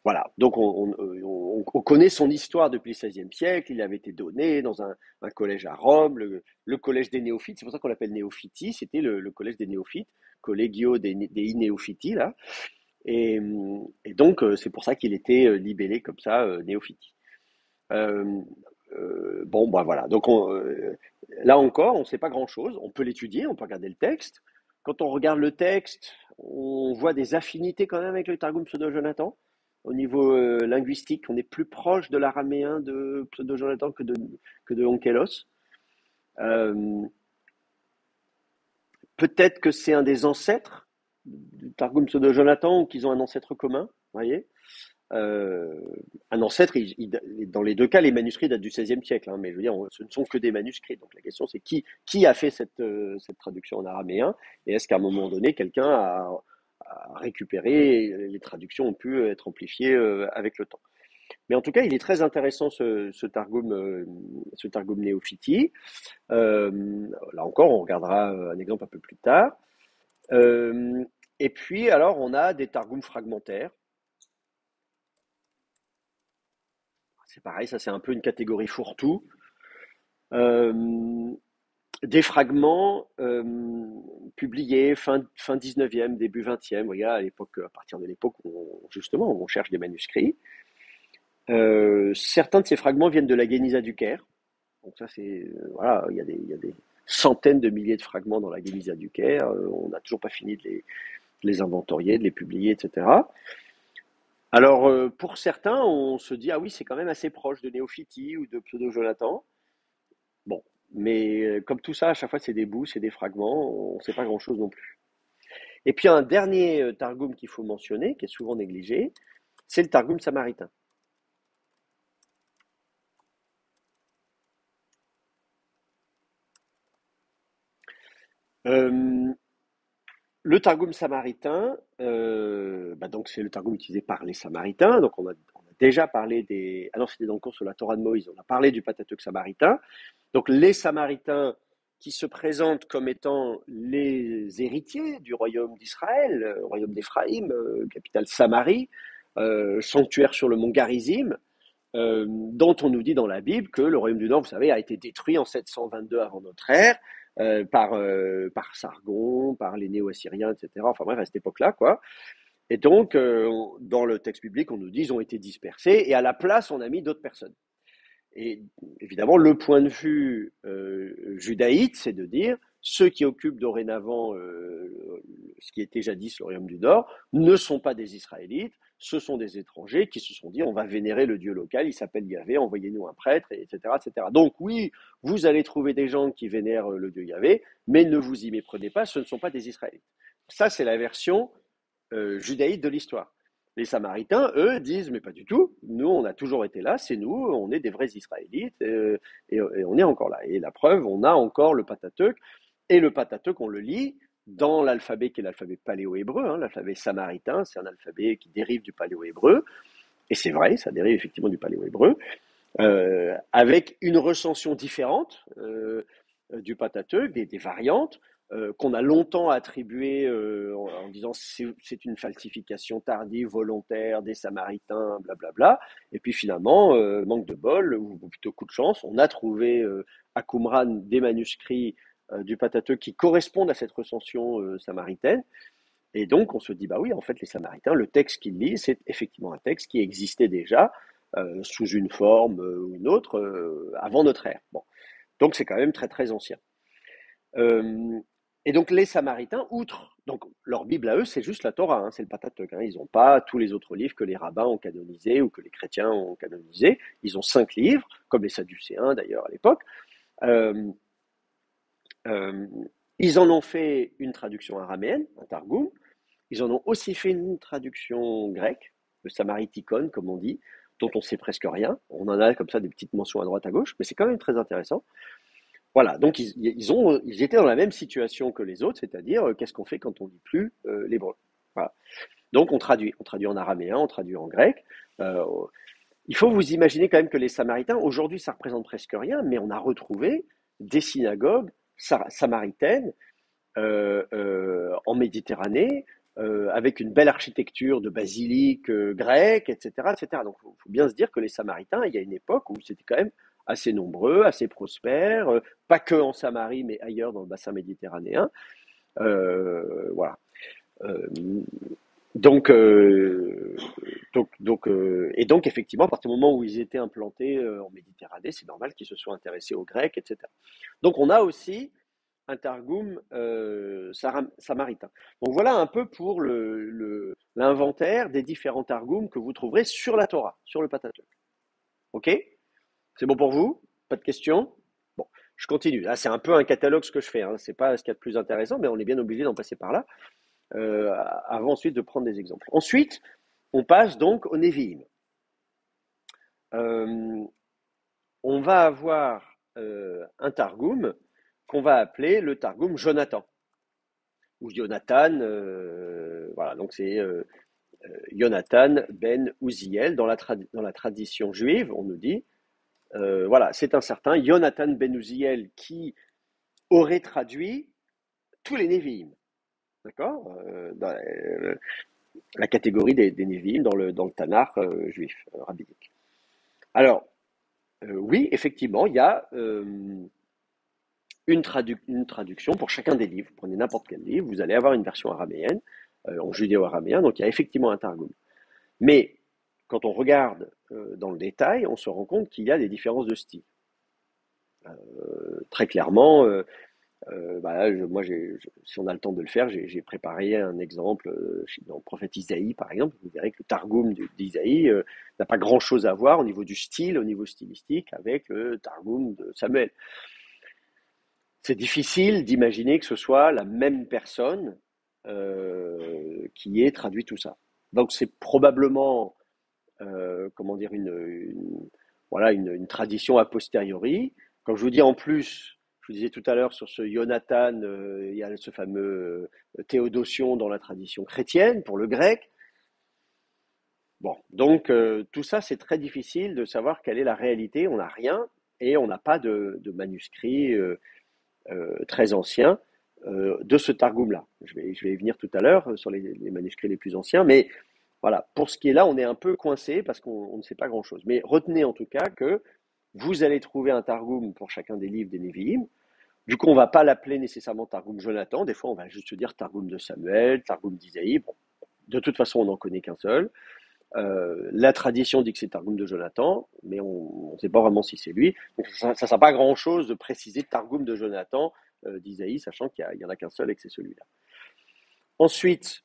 voilà, donc on connaît son histoire depuis le XVIe siècle. Il avait été donné dans un collège à Rome, le collège des néophytes. C'est pour ça qu'on l'appelle néophiti. C'était le collège des néophytes, Collegio dei Neofiti, là. Et, et donc, c'est pour ça qu'il était libellé comme ça, Néophytie. Euh, bon, bah voilà. Donc, là encore, on ne sait pas grand-chose. On peut l'étudier, on peut regarder le texte. Quand on regarde le texte, on voit des affinités quand même avec le Targum Pseudo-Jonathan. Au niveau linguistique, on est plus proche de l'araméen de Pseudo-Jonathan que de Onkelos. Euh, Peut-être que c'est un des ancêtres du Targum Pseudo-Jonathan ou qu'ils ont un ancêtre commun, vous voyez. Euh, un ancêtre, dans les deux cas, les manuscrits datent du XVIe siècle, hein, mais je veux dire, ce ne sont que des manuscrits. Donc la question, c'est qui a fait cette traduction en araméen, et est-ce qu'à un moment donné, quelqu'un a récupéré, et les traductions ont pu être amplifiées avec le temps. Mais en tout cas, il est très intéressant ce Targum Néophytie. Là encore, on regardera un exemple un peu plus tard. Euh, et puis, alors, on a des Targums fragmentaires. C'est pareil, ça c'est un peu une catégorie fourre-tout. Euh, des fragments publiés fin 19e, début 20e, à l'époque, à partir de l'époque où justement on cherche des manuscrits. Certains de ces fragments viennent de la Guéniza du Caire. Donc ça c'est voilà, il y a des centaines de milliers de fragments dans la Guéniza du Caire. On n'a toujours pas fini de les inventorier, de les publier, etc. Alors pour certains, on se dit ah oui c'est quand même assez proche de Néophytie ou de Pseudo-Jonathan. Bon, mais comme tout ça, à chaque fois, c'est des bouts, c'est des fragments, on ne sait pas grand-chose non plus. Et puis un dernier Targum qu'il faut mentionner, qui est souvent négligé, c'est le Targum samaritain. Euh, le Targum samaritain, donc c'est le Targum utilisé par les Samaritains. Donc on a déjà parlé des. Ah non, c'était dans le cours sur la Torah de Moïse. On a parlé du Pentateuque samaritain. Donc les Samaritains qui se présentent comme étant les héritiers du royaume d'Israël, royaume d'Éphraïm, capitale Samarie, sanctuaire sur le mont Garizim, dont on nous dit dans la Bible que le royaume du Nord, vous savez, a été détruit en 722 avant notre ère par Sargon, par les Néo-Assyriens, etc. Enfin bref, à cette époque-là, quoi. Et donc, dans le texte biblique, on nous dit qu'ils ont été dispersés, et à la place, on a mis d'autres personnes. Et évidemment, le point de vue judaïte, c'est de dire ceux qui occupent dorénavant ce qui était jadis le royaume du Nord ne sont pas des Israélites, ce sont des étrangers qui se sont dit on va vénérer le Dieu local, il s'appelle Yahvé, envoyez-nous un prêtre, etc., etc. Donc oui, vous allez trouver des gens qui vénèrent le Dieu Yahvé, mais ne vous y méprenez pas, ce ne sont pas des Israélites. Ça, c'est la version judaïte de l'histoire. Les Samaritains, eux, disent, mais pas du tout, nous, on a toujours été là, c'est nous, on est des vrais Israélites, et on est encore là. Et la preuve, on a encore le Pentateuque, et le Pentateuque, on le lit dans l'alphabet qui est l'alphabet paléo-hébreu, hein, l'alphabet samaritain, c'est un alphabet qui dérive du paléo-hébreu, et c'est vrai, ça dérive effectivement du paléo-hébreu, avec une recension différente du Pentateuque, des variantes, qu'on a longtemps attribuées en disant c'est une falsification tardive, volontaire des Samaritains, blablabla. Et puis finalement, manque de bol, ou plutôt coup de chance, on a trouvé à Qumran des manuscrits du Pentateuque qui correspondent à cette recension samaritaine. Et donc, on se dit, bah oui, en fait, les Samaritains, le texte qu'ils lisent, c'est effectivement un texte qui existait déjà sous une forme ou une autre avant notre ère. Bon. Donc, c'est quand même très, très ancien. Euh, et donc, les Samaritains, outre, donc leur Bible à eux, c'est juste la Torah, hein, c'est le Pentateuque. Hein, ils n'ont pas tous les autres livres que les rabbins ont canonisés ou que les chrétiens ont canonisés. Ils ont 5 livres, comme les Sadducéens d'ailleurs à l'époque. Euh, euh, ils en ont fait une traduction araméenne, un Targum. Ils en ont aussi fait une traduction grecque, le Samaritikon, comme on dit, dont on sait presque rien. On en a comme ça des petites mentions à droite à gauche, mais c'est quand même très intéressant. Voilà, donc ils étaient dans la même situation que les autres, c'est-à-dire qu'est-ce qu'on fait quand on ne lit plus l'hébreu. Voilà. Donc on traduit en araméen, on traduit en grec. Euh, il faut vous imaginer quand même que les Samaritains, aujourd'hui ça représente presque rien, mais on a retrouvé des synagogues samaritaines en Méditerranée, avec une belle architecture de basilique grecque, etc., etc. Donc, il faut bien se dire que les Samaritains, il y a une époque où c'était quand même assez nombreux, assez prospères, pas que en Samarie, mais ailleurs dans le bassin méditerranéen. Voilà. Euh, Donc, et donc, effectivement, à partir du moment où ils étaient implantés en Méditerranée, c'est normal qu'ils se soient intéressés aux Grecs, etc. Donc, on a aussi un Targum samaritain. Donc, voilà un peu pour l'inventaire des différents Targums que vous trouverez sur la Torah, sur le Pentateuque. OK? C'est bon pour vous? Pas de questions? Bon, je continue. Là, c'est un peu un catalogue ce que je fais, hein. C'est pas ce qu'il y a de plus intéressant, mais on est bien obligé d'en passer par là avant ensuite de prendre des exemples. Ensuite, on passe donc au Nevi'im. Euh, on va avoir un Targum qu'on va appeler le Targum Jonathan, ou Jonathan, voilà, donc c'est Jonathan ben Uziel, dans la tradition juive, on nous dit, voilà, c'est un certain Jonathan ben Uziel qui aurait traduit tous les Nevi'im, d'accord, dans la catégorie des Nevi'im dans le Tanakh juif, rabbinique. Alors, oui, effectivement, il y a une traduction pour chacun des livres. Vous prenez n'importe quel livre, vous allez avoir une version araméenne, en judéo-araméen, donc il y a effectivement un Targum. Mais quand on regarde dans le détail, on se rend compte qu'il y a des différences de style. Très clairement, bah là, si on a le temps de le faire, j'ai préparé un exemple dans le prophète Isaïe, par exemple. Vous verrez que le Targum d'Isaïe n'a pas grand-chose à voir au niveau du style, au niveau stylistique, avec le Targum de Samuel. C'est difficile d'imaginer que ce soit la même personne qui ait traduit tout ça. Donc c'est probablement, comment dire, voilà, une tradition a posteriori. Comme je vous dis en plus, je vous disais tout à l'heure sur ce Jonathan, il y a ce fameux Théodotion dans la tradition chrétienne pour le grec. Bon, donc tout ça c'est très difficile de savoir quelle est la réalité. On n'a rien et on n'a pas de manuscrit très ancien de ce Targum-là. Je vais y venir tout à l'heure sur les manuscrits les plus anciens, mais voilà, pour ce qui est là, on est un peu coincé parce qu'on ne sait pas grand-chose. Mais retenez en tout cas que vous allez trouver un Targum pour chacun des livres des Nevi'im. Du coup, on ne va pas l'appeler nécessairement Targum Jonathan. Des fois, on va juste se dire Targum de Samuel, Targum d'Isaïe. Bon, de toute façon, on n'en connaît qu'un seul. La tradition dit que c'est Targum de Jonathan, mais on ne sait pas vraiment si c'est lui. Donc ça ne sert pas à grand-chose de préciser Targum de Jonathan d'Isaïe, sachant qu'il n'y en a qu'un seul et que c'est celui-là. Ensuite,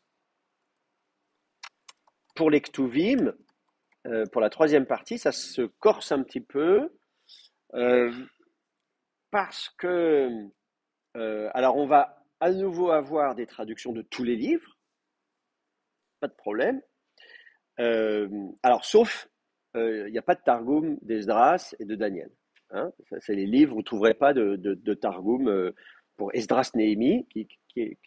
pour les Ktuvim, pour la troisième partie, ça se corse un petit peu euh, parce que, alors on va à nouveau avoir des traductions de tous les livres, pas de problème. Euh, alors sauf, il n'y a pas de Targum d'Esdras et de Daniel. Hein. C'est les livres, vous ne trouverez pas de Targum pour Esdras Néhémie, qui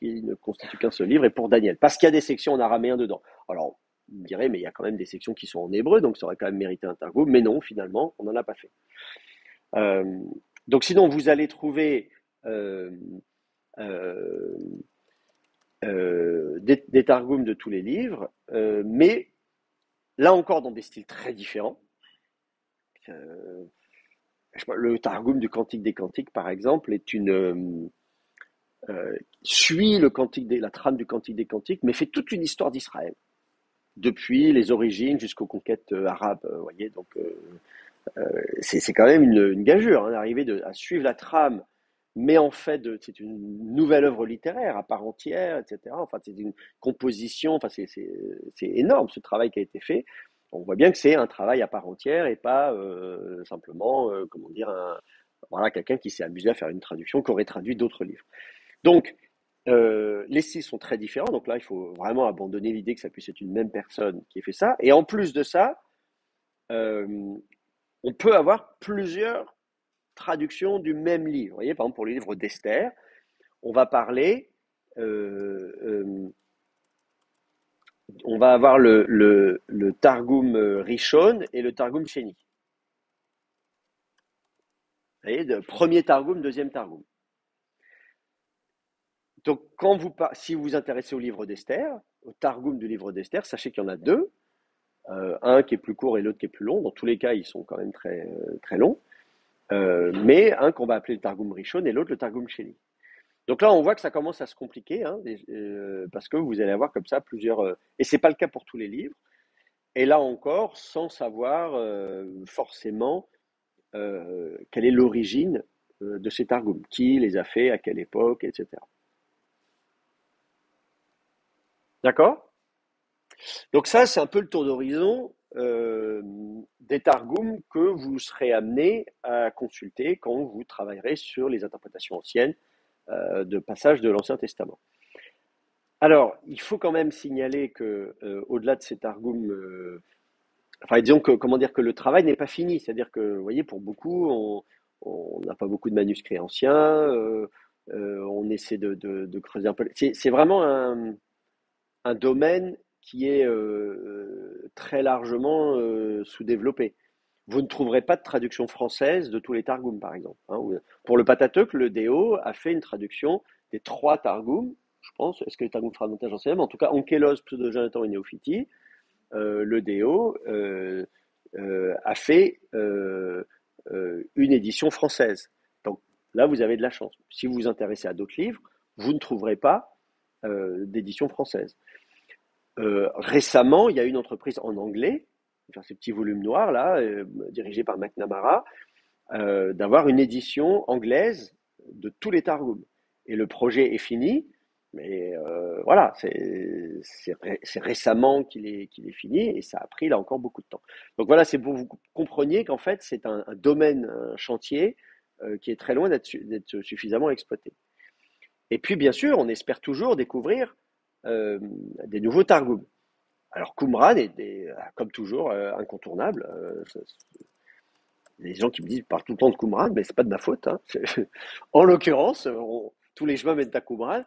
ne constitue qu'un seul livre, et pour Daniel, parce qu'il y a des sections en araméen dedans. Alors, vous me direz, mais il y a quand même des sections qui sont en hébreu, donc ça aurait quand même mérité un Targum, mais non, finalement, on n'en a pas fait. Euh, donc sinon, vous allez trouver euh, euh, des Targums de tous les livres, mais là encore dans des styles très différents. Euh, le Targum du Cantique des Cantiques, par exemple, suit la trame du Cantique des Cantiques, mais fait toute une histoire d'Israël, depuis les origines jusqu'aux conquêtes arabes. Voyez, donc c'est quand même une gageure hein, d'arriver à suivre la trame, mais en fait, c'est une nouvelle œuvre littéraire à part entière, etc. Enfin, c'est une composition, enfin, c'est énorme ce travail qui a été fait. On voit bien que c'est un travail à part entière et pas simplement, comment dire, voilà, quelqu'un qui s'est amusé à faire une traduction, qui aurait traduit d'autres livres. Donc, les styles sont très différents. Donc là, il faut vraiment abandonner l'idée que ça puisse être une même personne qui ait fait ça. Et en plus de ça, euh, on peut avoir plusieurs traductions du même livre. Vous voyez, par exemple, pour le livre d'Esther, on va parler, euh, euh, on va avoir le Targum Rishon et le Targum Sheni. Vous voyez, premier Targum, deuxième Targum. Donc, si vous vous intéressez au livre d'Esther, au Targum du livre d'Esther, sachez qu'il y en a deux, un qui est plus court et l'autre qui est plus long. Dans tous les cas, ils sont quand même très longs. Mais un qu'on va appeler le Targum Rishon et l'autre le Targum Sheni. Donc là, on voit que ça commence à se compliquer, hein, parce que vous allez avoir comme ça plusieurs. Et c'est pas le cas pour tous les livres. Et là encore, sans savoir forcément quelle est l'origine de ces targums, qui les a fait, à quelle époque, etc. D'accord? Donc ça, c'est un peu le tour d'horizon des targums que vous serez amené à consulter quand vous travaillerez sur les interprétations anciennes de passages de l'Ancien Testament. Alors, il faut quand même signaler que, au-delà de ces targums, enfin, disons que, comment dire, que le travail n'est pas fini. C'est-à-dire que, vous voyez, pour beaucoup, on n'a pas beaucoup de manuscrits anciens, on essaie de creuser un peu. C'est vraiment un domaine qui est très largement sous-développé. Vous ne trouverez pas de traduction française de tous les Targums, par exemple, hein. Pour le Pentateuque, le Déo a fait une traduction des 3 Targums, je pense. Est-ce que les Targums fragmentaires, j'en sais même. En tout cas, Onkelos, Pseudo-Jonathan et Néophiti, le Déo a fait une édition française. Donc là, vous avez de la chance. Si vous vous intéressez à d'autres livres, vous ne trouverez pas d'édition française. Récemment, il y a une entreprise en anglais, enfin, ces petits volumes noirs là, dirigés par McNamara, d'avoir une édition anglaise de tous les Targums. Et le projet est fini, mais voilà, c'est récemment qu'il est fini et ça a pris là encore beaucoup de temps. Donc voilà, c'est pour que vous compreniez qu'en fait c'est un domaine, un chantier qui est très loin d'être suffisamment exploité. Et puis bien sûr, on espère toujours découvrir des nouveaux Targums. Alors Qumran est, comme toujours, incontournable. Les gens qui me disent parlent tout le temps de Qumran, mais c'est pas de ma faute, hein. En l'occurrence, tous les chemins mènent à Qumran.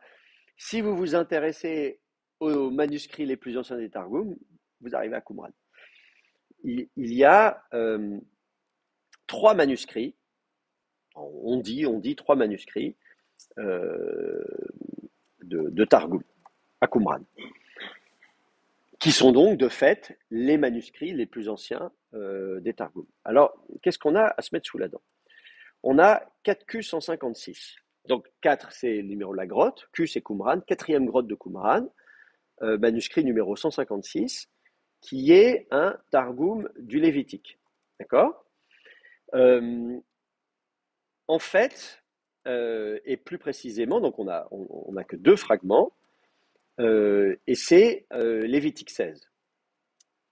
Si vous vous intéressez aux manuscrits les plus anciens des Targums, vous arrivez à Qumran. Il y a 3 manuscrits, on dit 3 manuscrits euh, de Targum à Qumran, qui sont donc de fait les manuscrits les plus anciens des Targums. Alors, qu'est-ce qu'on a à se mettre sous la dent? On a 4Q156. Donc 4, c'est le numéro de la grotte, Q, c'est Qumran, quatrième grotte de Qumran, manuscrit numéro 156, qui est un Targum du Lévitique. D'accord? En fait, et plus précisément, donc on a que 2 fragments, et c'est Lévitique 16.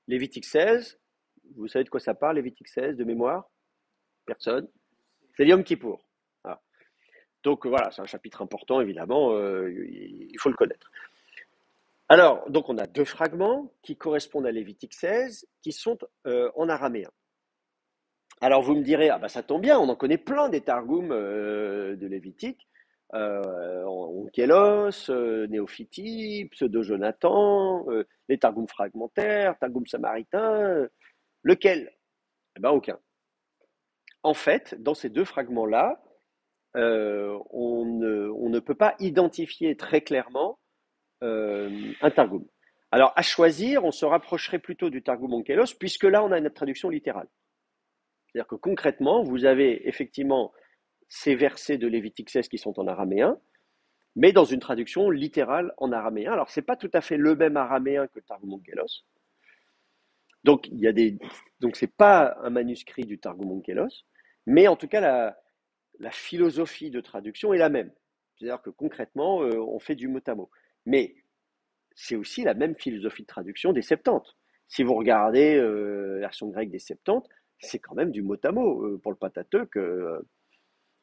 Lévitique 16, vous savez de quoi ça parle, Lévitique 16, de mémoire? Personne? C'est Yom Kippour. Voilà. Donc voilà, c'est un chapitre important, évidemment, il faut le connaître. Alors, donc on a 2 fragments qui correspondent à Lévitique 16, qui sont en araméen. Alors vous me direz, ah bah ça tombe bien, on en connaît plein des Targums de Lévitique, Onkelos, Néophiti, Pseudo-Jonathan, les Targums fragmentaires, Targums samaritains, lequel? Eh ben aucun. En fait, dans ces 2 fragments-là, on ne peut pas identifier très clairement un Targum. Alors, à choisir, on se rapprocherait plutôt du Targum Onkelos, puisque là, on a une traduction littérale. C'est-à-dire que concrètement, vous avez effectivement ces versets de Lévitique 16 qui sont en araméen, mais dans une traduction littérale en araméen. Alors, ce n'est pas tout à fait le même araméen que le Targum Onkelos. Donc, ce n'est pas un manuscrit du Targum Onkelos, mais en tout cas, la philosophie de traduction est la même. C'est-à-dire que concrètement, on fait du mot à mot. Mais c'est aussi la même philosophie de traduction des Septante. Si vous regardez la version grecque des Septante, c'est quand même du mot à mot. Pour le Pentateuque,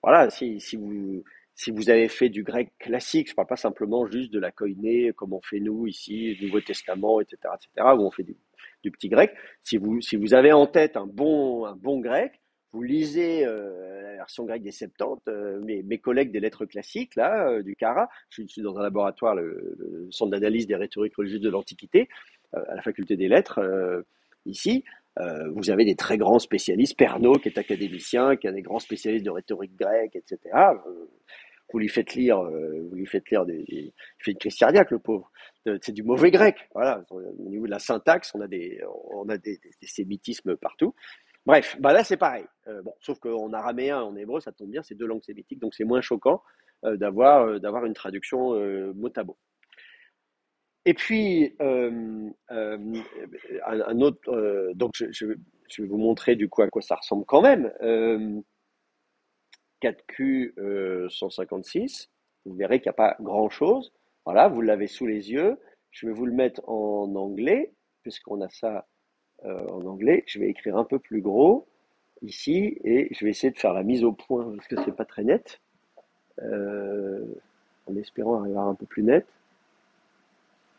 voilà, si vous avez fait du grec classique, je ne parle pas simplement juste de la koiné, comme on fait nous ici, du Nouveau Testament, etc., où on fait du petit grec. Si vous avez en tête un bon grec, vous lisez la version grecque des Septante. Mes collègues des lettres classiques, là, du CARA, je suis dans un laboratoire, le Centre d'analyse des rhétoriques religieuses de l'Antiquité, à la faculté des lettres, ici. Vous avez des très grands spécialistes, Pernod qui est académicien, qui est un des grands spécialistes de rhétorique grecque, etc. Vous lui faites lire il fait une crise cardiaque, le pauvre. C'est du mauvais grec. Voilà. Au niveau de la syntaxe, on a des sémitismes partout. Bref, bah là c'est pareil. Bon, sauf qu'en araméen et en hébreu, ça tombe bien, c'est 2 langues sémitiques, donc c'est moins choquant. d'avoir une traduction mot à mot. Et puis, un autre, donc je vais vous montrer du coup à quoi ça ressemble quand même. 4Q 156, vous verrez qu'il n'y a pas grand-chose. Voilà, vous l'avez sous les yeux. Je vais vous le mettre en anglais, puisqu'on a ça en anglais. Je vais écrire un peu plus gros ici et je vais essayer de faire la mise au point parce que c'est pas très net, euh, en espérant arriver à un peu plus net.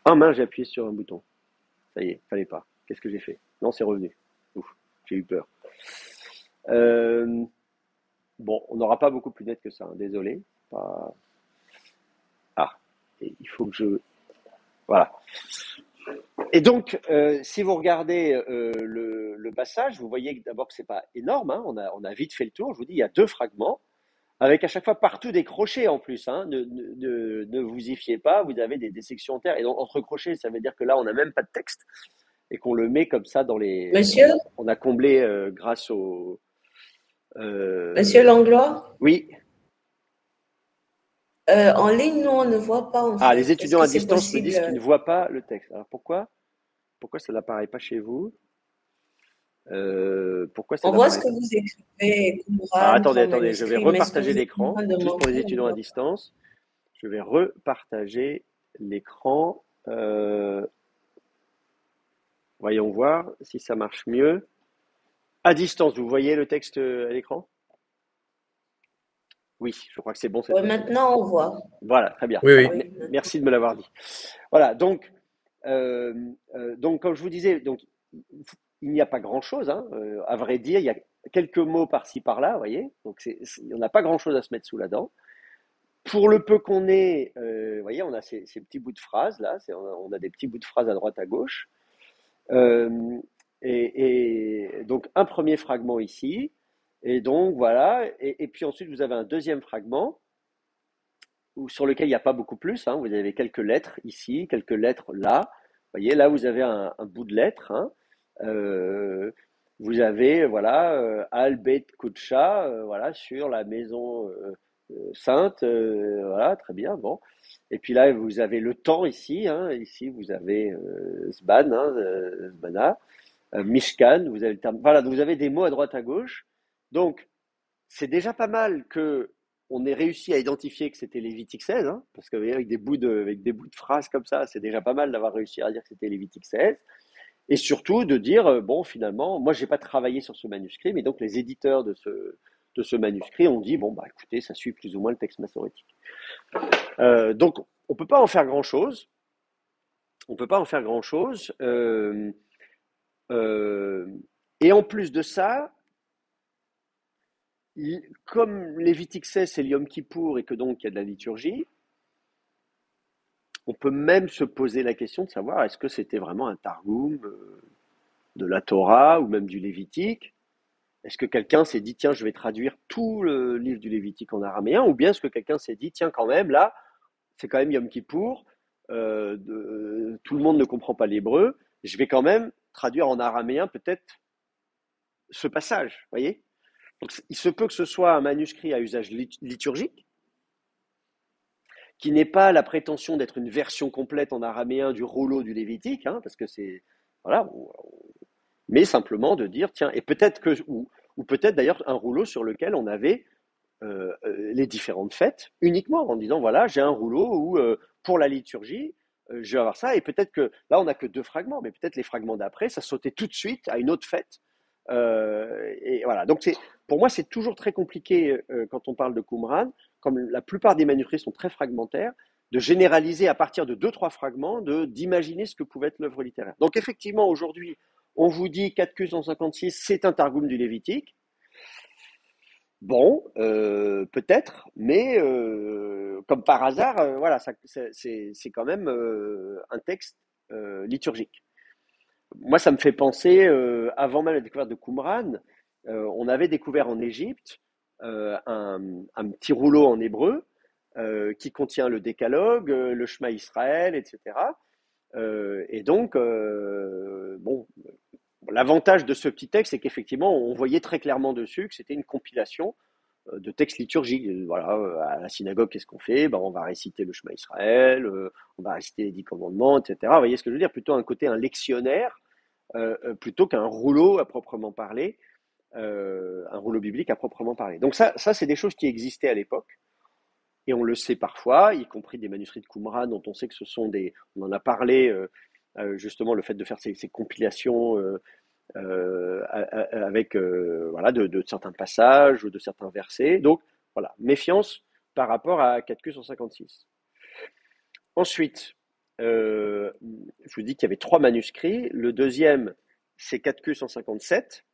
Ah mince, j'ai appuyé sur un bouton. Ça y est, fallait pas. Qu'est-ce que j'ai fait? Non, c'est revenu. Ouf, j'ai eu peur. Euh, bon, on n'aura pas beaucoup plus net que ça, hein, désolé. Pas... Ah, et il faut que je... Voilà. Et donc, si vous regardez le passage, vous voyez d'abord que c'est pas énorme, hein, on a vite fait le tour. Je vous dis, il y a 2 fragments, avec à chaque fois partout des crochets en plus. Hein. Ne vous y fiez pas, vous avez des sections entières. Et donc, entre crochets, ça veut dire que là, on n'a même pas de texte et qu'on le met comme ça dans les. Monsieur, On a comblé grâce au. Monsieur euh, Langlois, Oui. en ligne, nous, on ne voit pas en Ah, les fait. Est-ce étudiants que à c'est distance me possible? disent qu'ils ne voient pas le texte. Alors pourquoi? Pourquoi ça n'apparaît pas chez vous? Pourquoi ça On voit ce n'apparaît que pas? vous écrivez, Alors Qumran, attendez, grand attendez, je vais manuscrit, mais est-ce que repartager vous êtes en l'écran, train de juste pour les montrer? On ne étudiants à voit distance. Je vais repartager l'écran. Voyons voir si ça marche mieux. À distance, vous voyez le texte à l'écran? Oui, je crois que c'est bon pas. cette Oui, fois-ci. maintenant, on voit. Voilà, très bien. Oui, Voilà. oui. Oui, Merci de me l'avoir dit. Voilà, donc comme je vous disais, donc, il n'y a pas grand-chose, hein, à vrai dire. Il y a quelques mots par-ci par-là, vous voyez. Donc il n'y en a pas grand-chose à se mettre sous la dent. Pour le peu qu'on ait, vous voyez, on a ces petits bouts de phrases là, on a des petits bouts de phrases à droite à gauche. Euh, et donc un premier fragment ici, et donc voilà, et puis ensuite vous avez un deuxième fragment sur lequel il n'y a pas beaucoup plus, hein. Vous avez quelques lettres ici, quelques lettres là. Vous voyez, là vous avez un bout de lettre, hein. Euh, vous avez voilà Al Beit Kudsha, voilà sur la maison sainte, voilà très bien, bon. Et puis là vous avez le temps ici, hein. Ici vous avez Zban, hein, Zbana. Mishkan, vous avez le terme. Voilà, vous avez des mots à droite à gauche. Donc, c'est déjà pas mal que on ait réussi à identifier que c'était Lévitique 16, hein, parce qu'avec avec des bouts de phrases comme ça, c'est déjà pas mal d'avoir réussi à dire que c'était Lévitique 16. Et surtout de dire, bon, finalement, moi, j'ai pas travaillé sur ce manuscrit, mais donc les éditeurs de ce manuscrit ont dit, bon, bah, écoutez, ça suit plus ou moins le texte massorétique. Donc, on peut pas en faire grand-chose. On peut pas en faire grand-chose. Euh, et en plus de ça, comme Lévitique 16 c'est le Yom Kippour et que donc il y a de la liturgie, on peut même se poser la question de savoir est-ce que c'était vraiment un Targum de la Torah ou même du Lévitique. Est-ce que quelqu'un s'est dit tiens je vais traduire tout le livre du Lévitique en araméen ou bien est-ce que quelqu'un s'est dit tiens quand même là c'est quand même Yom Kippour, tout le monde ne comprend pas l'hébreu, je vais quand même traduire en araméen peut-être ce passage, vous voyez. Donc, il se peut que ce soit un manuscrit à usage liturgique, qui n'est pas la prétention d'être une version complète en araméen du rouleau du Lévitique, hein, parce que c'est voilà, mais simplement de dire tiens, et peut-être que ou peut-être d'ailleurs un rouleau sur lequel on avait les différentes fêtes uniquement en disant voilà, j'ai un rouleau où pour la liturgie je vais avoir ça, et peut-être que là on n'a que 2 fragments, mais peut-être les fragments d'après ça sautait tout de suite à une autre fête. Et voilà, donc pour moi c'est toujours très compliqué quand on parle de Qumran, comme la plupart des manuscrits sont très fragmentaires, de généraliser à partir de 2, 3 fragments, d'imaginer ce que pouvait être l'œuvre littéraire. Donc effectivement aujourd'hui on vous dit 4Q 156 c'est un Targum du Lévitique. Bon, peut-être, mais comme par hasard, voilà, c'est quand même un texte liturgique. Moi, ça me fait penser, avant même la découverte de Qumran, on avait découvert en Égypte un petit rouleau en hébreu qui contient le Décalogue, le Shema Israël, etc. Et donc, bon, l'avantage de ce petit texte, c'est qu'effectivement, on voyait très clairement dessus que c'était une compilation de textes liturgiques. Voilà, à la synagogue, qu'est-ce qu'on fait? Ben, on va réciter le Shema Israël, on va réciter les 10 commandements, etc. Vous voyez ce que je veux dire? Plutôt un lectionnaire, plutôt qu'un rouleau à proprement parler, un rouleau biblique à proprement parler. Donc ça c'est des choses qui existaient à l'époque. Et on le sait parfois, y compris des manuscrits de Qumran, dont on sait que ce sont des... On en a parlé, justement, le fait de faire ces compilations avec voilà, de certains passages ou de certains versets. Donc, voilà, méfiance par rapport à 4Q 156. Ensuite, je vous dis qu'il y avait 3 manuscrits. Le deuxième, c'est 4Q 157.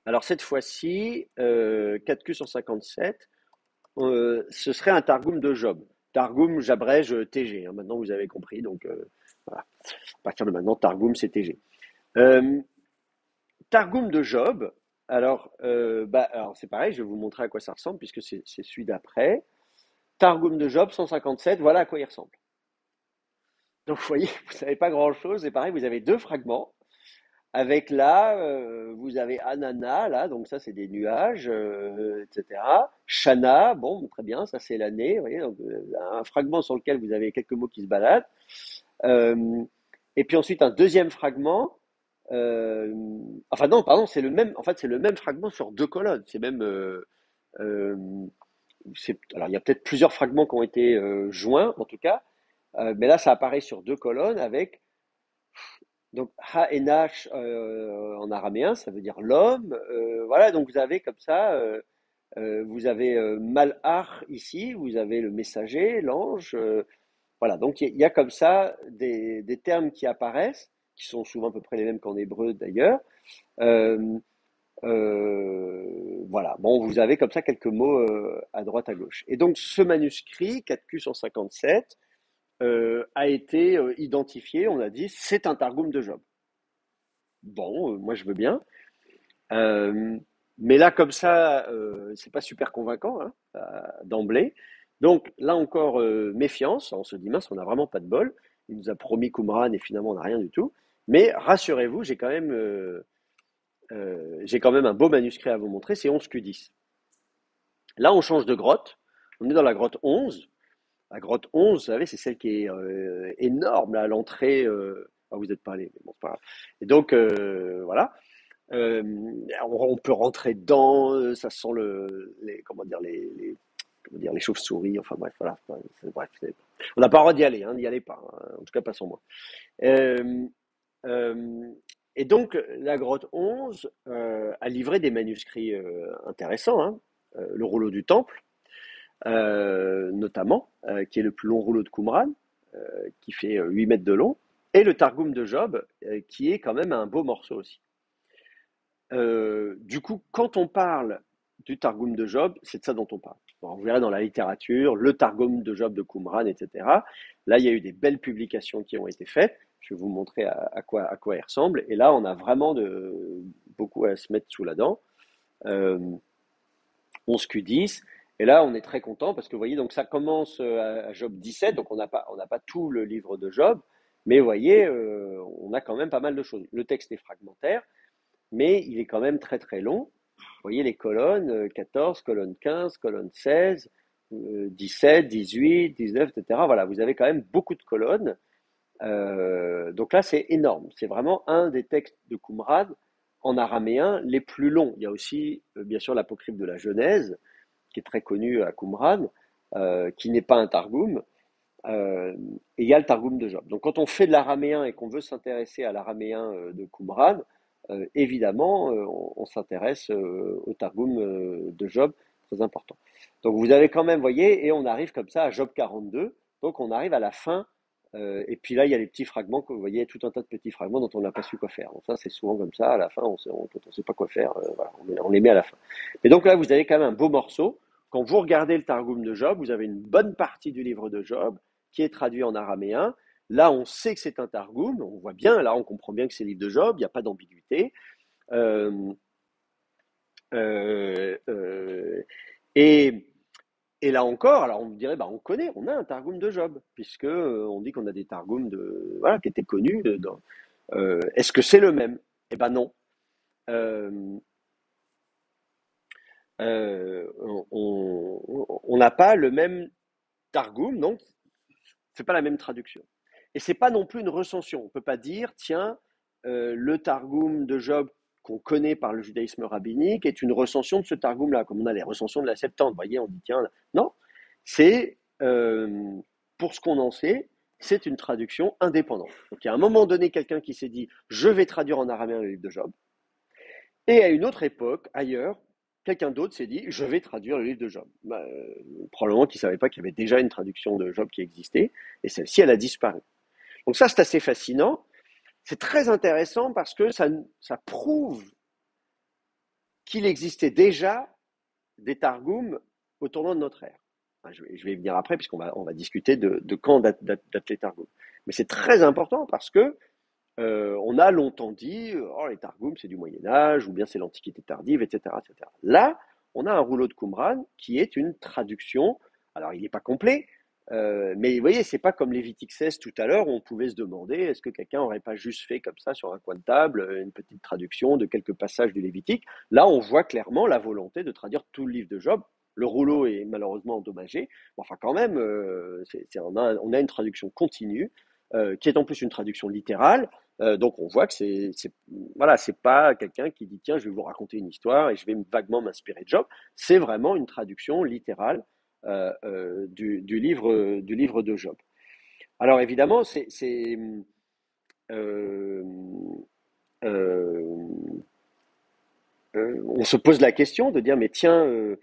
Alors, cette fois-ci, 4Q 157, ce serait un Targum de Job. Targum, j'abrège TG. Hein, maintenant, vous avez compris. Donc, voilà. À partir de maintenant, Targum, c'est TG. Targum de Job. Alors c'est pareil, je vais vous montrer à quoi ça ressemble, puisque c'est celui d'après. Targum de Job, 157, voilà à quoi il ressemble. Donc, vous voyez, vous savez pas grand-chose. C'est pareil, vous avez 2 fragments. Avec là, vous avez Anana, là, donc ça c'est des nuages, etc. Shana, bon, très bien, ça c'est l'année, vous voyez, donc, un fragment sur lequel vous avez quelques mots qui se baladent. Et puis ensuite un deuxième fragment, enfin non, pardon, c'est le même, en fait c'est le même fragment sur 2 colonnes. C'est même, euh, alors il y a peut-être plusieurs fragments qui ont été joints, en tout cas, mais là ça apparaît sur 2 colonnes avec donc, Ha'enash en araméen, ça veut dire l'homme. Voilà, donc vous avez comme ça, vous avez Malach ici, vous avez le messager, l'ange. Voilà, donc il y a comme ça des termes qui apparaissent, qui sont souvent à peu près les mêmes qu'en hébreu d'ailleurs. Euh, voilà, bon, vous avez comme ça quelques mots à droite à gauche. Et donc ce manuscrit, 4Q 157, a été identifié, on a dit, c'est un Targum de Job. Bon, moi je veux bien. Euh, mais là, comme ça, c'est pas super convaincant hein, d'emblée. Donc là encore, méfiance. On se dit, mince, on n'a vraiment pas de bol. Il nous a promis Qumran et finalement on n'a rien du tout. Mais rassurez-vous, j'ai quand même un beau manuscrit à vous montrer, c'est 11Q10. Là, on change de grotte. On est dans la grotte 11. La grotte 11, vous savez, c'est celle qui est énorme là, à l'entrée. Ah, vous n'êtes pas allé, mais bon, c'est pas grave. Et donc, voilà. Euh, on peut rentrer dedans, ça sent comment dire, comment dire, les chauves-souris, enfin bref, voilà. Bref, on n'a pas le droit d'y aller, hein, n'y allez pas, hein, en tout cas pas sans moi. Euh, euh, et donc, la grotte 11 a livré des manuscrits intéressants, hein, le rouleau du temple, notamment, qui est le plus long rouleau de Qumran, qui fait 8 mètres de long, et le Targum de Job, qui est quand même un beau morceau aussi. Du coup, quand on parle du Targum de Job, c'est de ça dont on parle. Bon, vous verrez dans la littérature, le Targum de Job de Qumran, etc. Là, il y a eu des belles publications qui ont été faites. Je vais vous montrer à quoi il ressemble. Et là, on a vraiment beaucoup à se mettre sous la dent. Euh, 11Q10. Et là, on est très content parce que vous voyez, donc ça commence à Job 17, donc on n'a pas tout le livre de Job, mais vous voyez, on a quand même pas mal de choses. Le texte est fragmentaire, mais il est quand même très très long. Vous voyez les colonnes, 14, colonne 15, colonne 16, 17, 18, 19, etc. Voilà, vous avez quand même beaucoup de colonnes. Donc là, c'est énorme. C'est vraiment un des textes de Qumran en araméen les plus longs. Il y a aussi, bien sûr, l'apocryphe de la Genèse, qui est très connu à Qumran, qui n'est pas un Targum. Et il y a le Targum de Job. Donc quand on fait de l'araméen et qu'on veut s'intéresser à l'araméen de Qumran, évidemment, on s'intéresse au Targum de Job, très important. Donc vous avez quand même, vous voyez, et on arrive comme ça à Job 42, donc on arrive à la fin, et puis là il y a les petits fragments, que vous voyez, tout un tas de petits fragments dont on n'a pas su quoi faire. Donc ça c'est souvent comme ça, à la fin, quand on ne sait pas quoi faire, voilà, on les met à la fin. Et donc là vous avez quand même un beau morceau. Quand vous regardez le Targum de Job, vous avez une bonne partie du livre de Job qui est traduit en araméen. Là, on sait que c'est un Targum, on voit bien, là, on comprend bien que c'est le livre de Job, il n'y a pas d'ambiguïté. Euh, euh, euh, et, et, là encore, alors on me dirait, bah, on connaît, on a un Targum de Job, puisque on dit qu'on a des Targums voilà, qui étaient connus. Est-ce que c'est le même? Eh ben non. Euh, on n'a pas le même Targum, donc c'est pas la même traduction. Et c'est pas non plus une recension. On peut pas dire, tiens, le Targum de Job qu'on connaît par le judaïsme rabbinique est une recension de ce Targum-là, comme on a les recensions de la Septante. Vous voyez, on dit, tiens, non, c'est, pour ce qu'on en sait, c'est une traduction indépendante. Donc, il y a un moment donné, quelqu'un qui s'est dit, je vais traduire en araméen le livre de Job. Et à une autre époque, ailleurs, quelqu'un d'autre s'est dit, je vais traduire le livre de Job. Probablement qu'il ne savait pas qu'il y avait déjà une traduction de Job qui existait, et celle-ci, elle a disparu. Donc ça, c'est assez fascinant. C'est très intéressant parce que ça prouve qu'il existait déjà des Targums au tournant de notre ère. Je vais y venir après, puisqu'on va discuter de quand datent les Targums. Mais c'est très important parce que on a longtemps dit, oh, les Targums, c'est du Moyen-Âge, ou bien c'est l'Antiquité tardive, etc., etc. Là, on a un rouleau de Qumran qui est une traduction. Alors, il n'est pas complet, mais vous voyez, c'est pas comme Lévitique 16 tout à l'heure, où on pouvait se demander, est-ce que quelqu'un n'aurait pas juste fait comme ça sur un coin de table, une petite traduction de quelques passages du Lévitique. Là, on voit clairement la volonté de traduire tout le livre de Job. Le rouleau est malheureusement endommagé. Enfin, quand même, on a une traduction continue, qui est en plus une traduction littérale. Donc on voit que voilà, c'est pas quelqu'un qui dit tiens, je vais vous raconter une histoire et je vais vaguement m'inspirer de Job. C'est vraiment une traduction littérale du livre de Job. Alors évidemment, euh, euh, on se pose la question de dire mais tiens,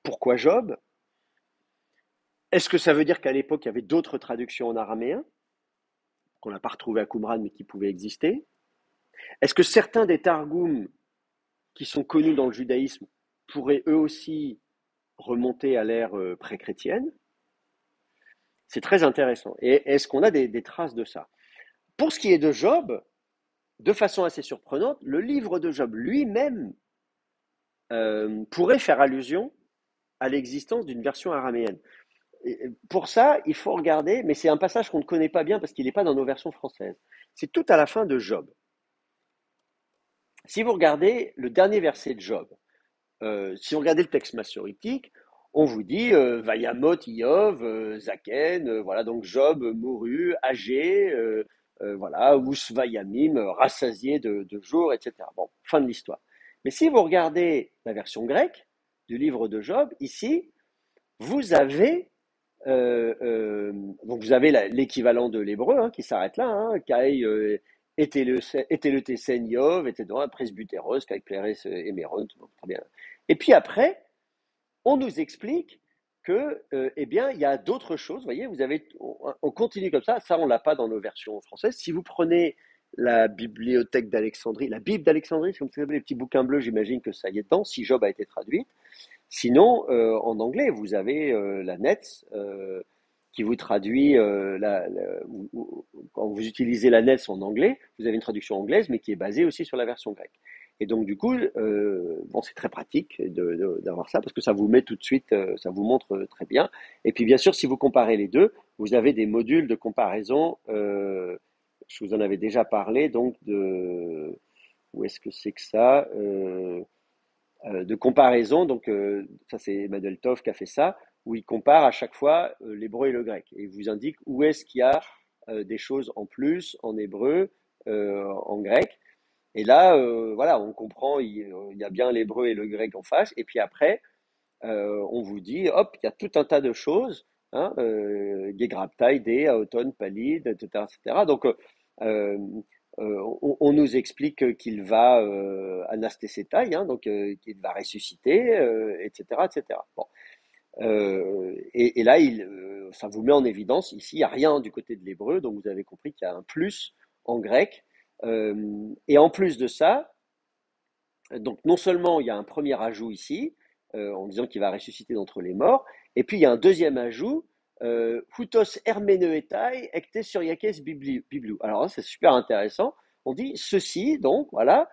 pourquoi Job? Est-ce que ça veut dire qu'à l'époque il y avait d'autres traductions en araméen qu'on n'a pas retrouvées à Qumran mais qui pouvaient exister? Est-ce que certains des Targums qui sont connus dans le judaïsme pourraient eux aussi remonter à l'ère pré-chrétienne? C'est très intéressant. Et est-ce qu'on a des traces de ça? Pour ce qui est de Job, de façon assez surprenante, le livre de Job lui-même pourrait faire allusion à l'existence d'une version araméenne. Et pour ça, il faut regarder, mais c'est un passage qu'on ne connaît pas bien parce qu'il n'est pas dans nos versions françaises. C'est tout à la fin de Job. Si vous regardez le dernier verset de Job, si vous regardez le texte massorétique, on vous dit Vayamot Iov, Zaken, voilà, donc Job mourut, âgé, voilà, Usvayamim, rassasié de jours, etc. Bon, fin de l'histoire. Mais si vous regardez la version grecque du livre de Job, ici, vous avez donc vous avez l'équivalent de l'hébreu hein, qui s'arrête là, hein, Kai était le Tesen Yov, etc. Presbytéros, Kai Pléres Emeron, très bien. Et puis après, on nous explique que, eh bien, il y a d'autres choses. Vous voyez, on continue comme ça. Ça, on l'a pas dans nos versions françaises. Si vous prenez la bibliothèque d'Alexandrie, la Bible d'Alexandrie, comme vous savez, les petits bouquins bleus, j'imagine que ça y est dedans, si Job a été traduite. Sinon, en anglais, vous avez la NETS qui vous traduit, quand vous utilisez la NETS en anglais, vous avez une traduction anglaise, mais qui est basée aussi sur la version grecque. Et donc, du coup, bon, c'est très pratique d'avoir ça parce que ça vous met tout de suite, ça vous montre très bien. Et puis, bien sûr, si vous comparez les deux, vous avez des modules de comparaison. Je vous en avais déjà parlé, donc où est-ce que c'est que ça de comparaison. Donc, ça, c'est Emmanuel Tov qui a fait ça, où il compare à chaque fois l'hébreu et le grec. Et il vous indique où est-ce qu'il y a des choses en plus en hébreu, en grec. Et là, voilà, on comprend, il y a bien l'hébreu et le grec en face. Et puis après, on vous dit, hop, il y a tout un tas de choses, hein, Gegrabtai, Dé, Aoton, Palid, etc., etc. Donc, on nous explique qu'il va anastésétaï, hein, donc qu'il va ressusciter, etc., etc. Bon. Et là, ça vous met en évidence, ici, il n'y a rien du côté de l'hébreu, donc vous avez compris qu'il y a un plus en grec. Et en plus de ça, donc non seulement il y a un premier ajout ici, en disant qu'il va ressusciter d'entre les morts, et puis il y a un deuxième ajout, Hutos hermeneuetai ecte syriakes bibliou. Alors là, c'est super intéressant. On dit ceci, donc, voilà,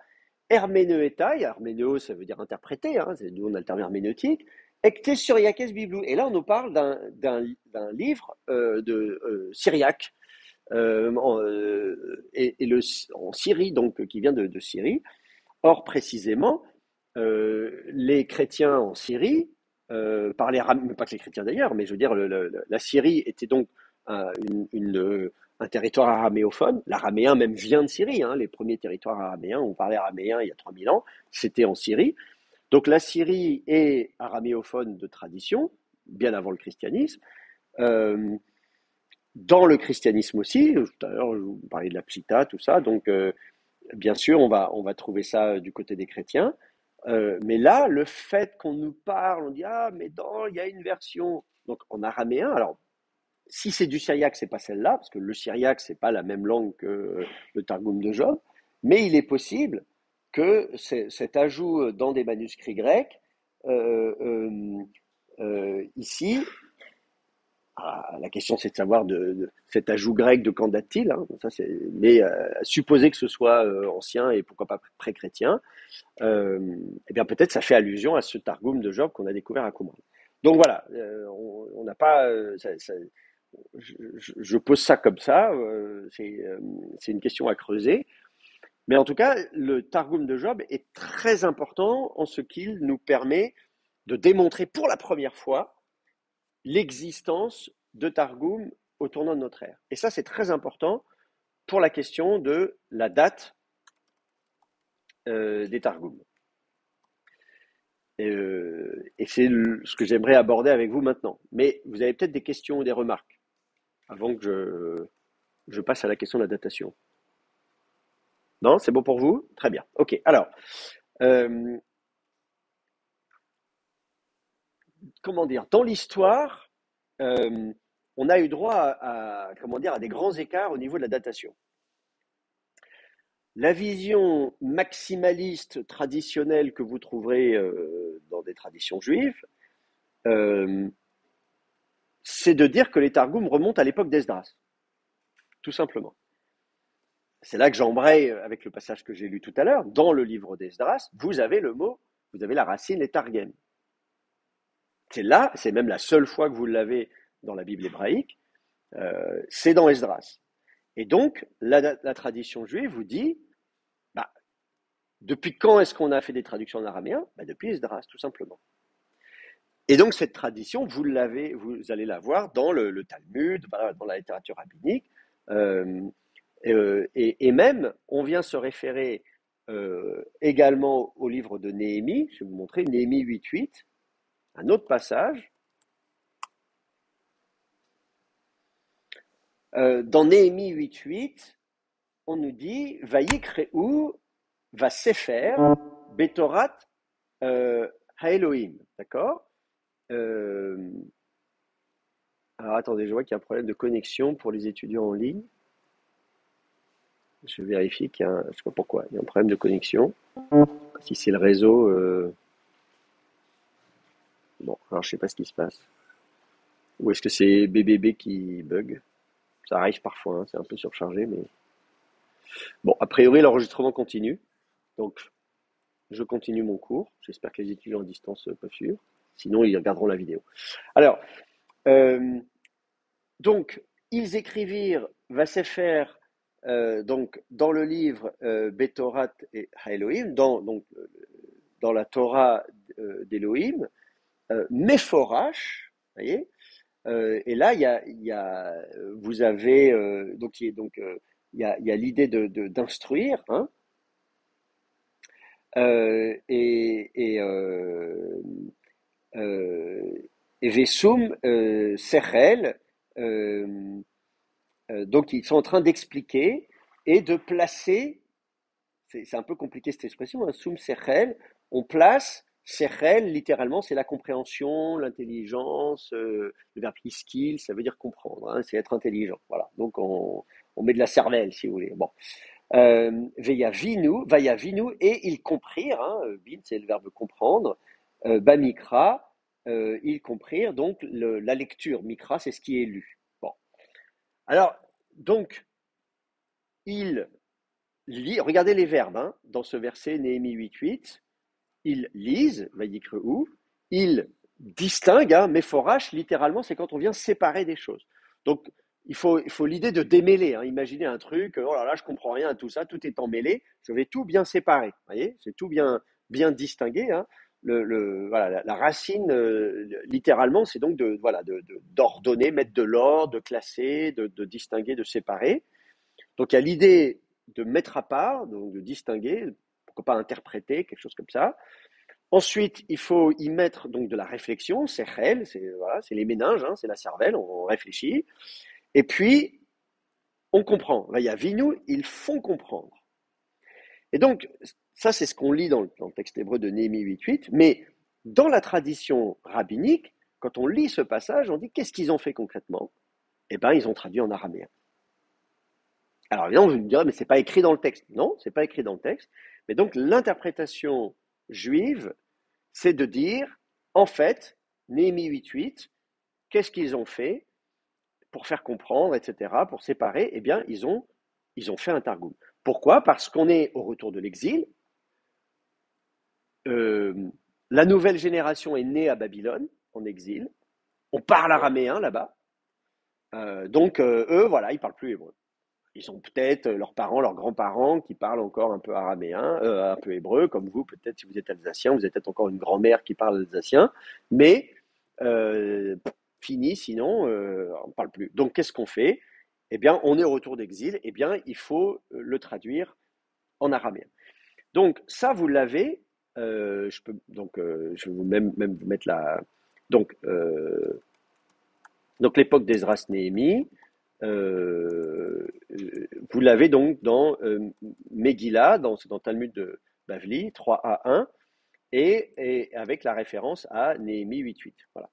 hermeneuetai, herméneo, ça veut dire interpréter, hein, c'est d'où on a le terme herméneutique, ecte syriakes bibliou. Et là, on nous parle d'un livre de syriaque, en Syrie, donc, qui vient de Syrie. Or, précisément, les chrétiens en Syrie parlaient araméen, pas que les chrétiens d'ailleurs, mais je veux dire, la Syrie était donc un, un territoire araméophone. L'araméen même vient de Syrie, hein. Les premiers territoires araméens, on parlait araméen il y a 3000 ans, c'était en Syrie. Donc la Syrie est araméophone de tradition, bien avant le christianisme. Euh, Dans le christianisme aussi, tout à l'heure je vous parlais de la Psita, tout ça, donc bien sûr on va trouver ça du côté des chrétiens. Mais là, le fait qu'on nous parle, on dit ah mais il y a une version donc en araméen. Alors si c'est du syriaque, c'est pas celle-là parce que le syriaque c'est pas la même langue que le Targum de Job, mais il est possible que cet ajout dans des manuscrits grecs ici. Ah, la question, c'est de savoir de cet ajout grec de quand date-t-il, hein, ça, mais supposer que ce soit ancien et pourquoi pas pré-chrétien, eh bien peut-être ça fait allusion à ce Targum de Job qu'on a découvert à Qumran. Donc voilà, on n'a pas, je pose ça comme ça, c'est une question à creuser, mais en tout cas, le Targum de Job est très important en ce qu'il nous permet de démontrer pour la première fois l'existence de Targum au tournant de notre ère. Et ça, c'est très important pour la question de la date des Targums. Et c'est ce que j'aimerais aborder avec vous maintenant. Mais vous avez peut-être des questions ou des remarques avant que je passe à la question de la datation. Non, c'est bon pour vous? Très bien. Ok. Alors, comment dire? Dans l'histoire, on a eu droit comment dire, à des grands écarts au niveau de la datation. La vision maximaliste traditionnelle que vous trouverez dans des traditions juives, euh, c'est de dire que les Targums remontent à l'époque d'Esdras, tout simplement. C'est là que j'embraye avec le passage que j'ai lu tout à l'heure. Dans le livre d'Esdras, vous avez le mot, vous avez la racine les Targem. C'est là, c'est même la seule fois que vous l'avez dans la Bible hébraïque, c'est dans Esdras. Et donc, la tradition juive vous dit, bah, depuis quand est-ce qu'on a fait des traductions en araméen? Bah, depuis Esdras, tout simplement. Et donc, cette tradition, vous allez la voir dans le Talmud, dans la littérature rabbinique. Et même, on vient se référer également au livre de Néhémie. Je vais vous montrer Néhémie 8.8, un autre passage. Dans Néhémie 8.8, on nous dit Vayikre'u va Sefer Betorat Haelohim. D'accord? Alors attendez, je vois qu'il y a un problème de connexion pour les étudiants en ligne. Je vérifie qu'il y a je ne sais pas pourquoi, il y a un problème de connexion. Si c'est le réseau, bon, alors je sais pas ce qui se passe. Ou est-ce que c'est BBB qui bug? Ça arrive parfois, hein, c'est un peu surchargé, mais bon, a priori l'enregistrement continue, donc je continue mon cours. J'espère que les étudiants à distance peuvent suivre. Sinon, ils regarderont la vidéo. Alors, donc, ils écrivirent Vasefer donc dans le livre Betorat et Haelohim, dans la Torah d'Elohim, Mephorash, vous voyez, et là vous avez il y a l'idée d'instruire, hein, et Vesum Sechel, donc ils sont en train d'expliquer et de placer, c'est un peu compliqué cette expression, hein, Sum Sechel, on place Sechel, littéralement, c'est la compréhension, l'intelligence, le verbe iskil, ça veut dire comprendre, hein, c'est être intelligent. Voilà, donc on met de la cervelle, si vous voulez. Bon. Vaya vinu, et ils comprirent, hein, bin, c'est le verbe comprendre, bamikra, ils comprirent, donc la lecture, mikra, c'est ce qui est lu. Bon. Alors, donc, ils lisent, regardez les verbes, hein, dans ce verset Néhémie 8.8, ils lisent, vayikre'u, ils distinguent, hein, méphorash, littéralement, c'est quand on vient séparer des choses. Donc, il faut l'idée de démêler, hein. Imaginez un truc, oh là là, je comprends rien à tout ça, tout est emmêlé, je vais tout bien séparer, vous voyez, c'est tout bien bien distinguer, hein. Voilà, la racine, littéralement, c'est donc d'ordonner, mettre de l'ordre, de classer, de distinguer, de séparer. Donc il y a l'idée de mettre à part, donc de distinguer, pourquoi pas interpréter, quelque chose comme ça. Ensuite, il faut y mettre donc de la réflexion, c'est réel, c'est les méninges, hein, c'est la cervelle, on réfléchit. Et puis, on comprend. Là, il y a Vignou, ils font comprendre. Et donc, ça, c'est ce qu'on lit dans le texte hébreu de Néhémie 8.8, mais dans la tradition rabbinique, quand on lit ce passage, on dit qu'est-ce qu'ils ont fait concrètement? Eh bien, ils ont traduit en araméen. Alors évidemment, vous me direz, mais c'est pas écrit dans le texte. Non, c'est pas écrit dans le texte. Mais donc, l'interprétation juive, c'est de dire, en fait, Néhémie 8.8, qu'est-ce qu'ils ont fait pour faire comprendre, etc., pour séparer? Eh bien, ils ont fait un targum. Pourquoi? Parce qu'on est au retour de l'exil. La nouvelle génération est née à Babylone, en exil. On parle araméen là-bas. Donc, eux, voilà, ils parlent plus hébreu. Ils ont peut-être leurs parents, leurs grands-parents qui parlent encore un peu araméen, un peu hébreu, comme vous, peut-être si vous êtes alsacien, vous êtes peut-être encore une grand-mère qui parle alsacien, mais fini, sinon, on ne parle plus. Donc, qu'est-ce qu'on fait? Eh bien, on est au retour d'exil, eh bien, il faut le traduire en araméen. Donc, ça, vous l'avez, je vais même vous mettre la... Donc, l'époque d'Esdras-Néhémie, vous l'avez donc dans Megillah, dans Talmud de Bavli, 3a1, et avec la référence à Néhémie 8.8. Voilà.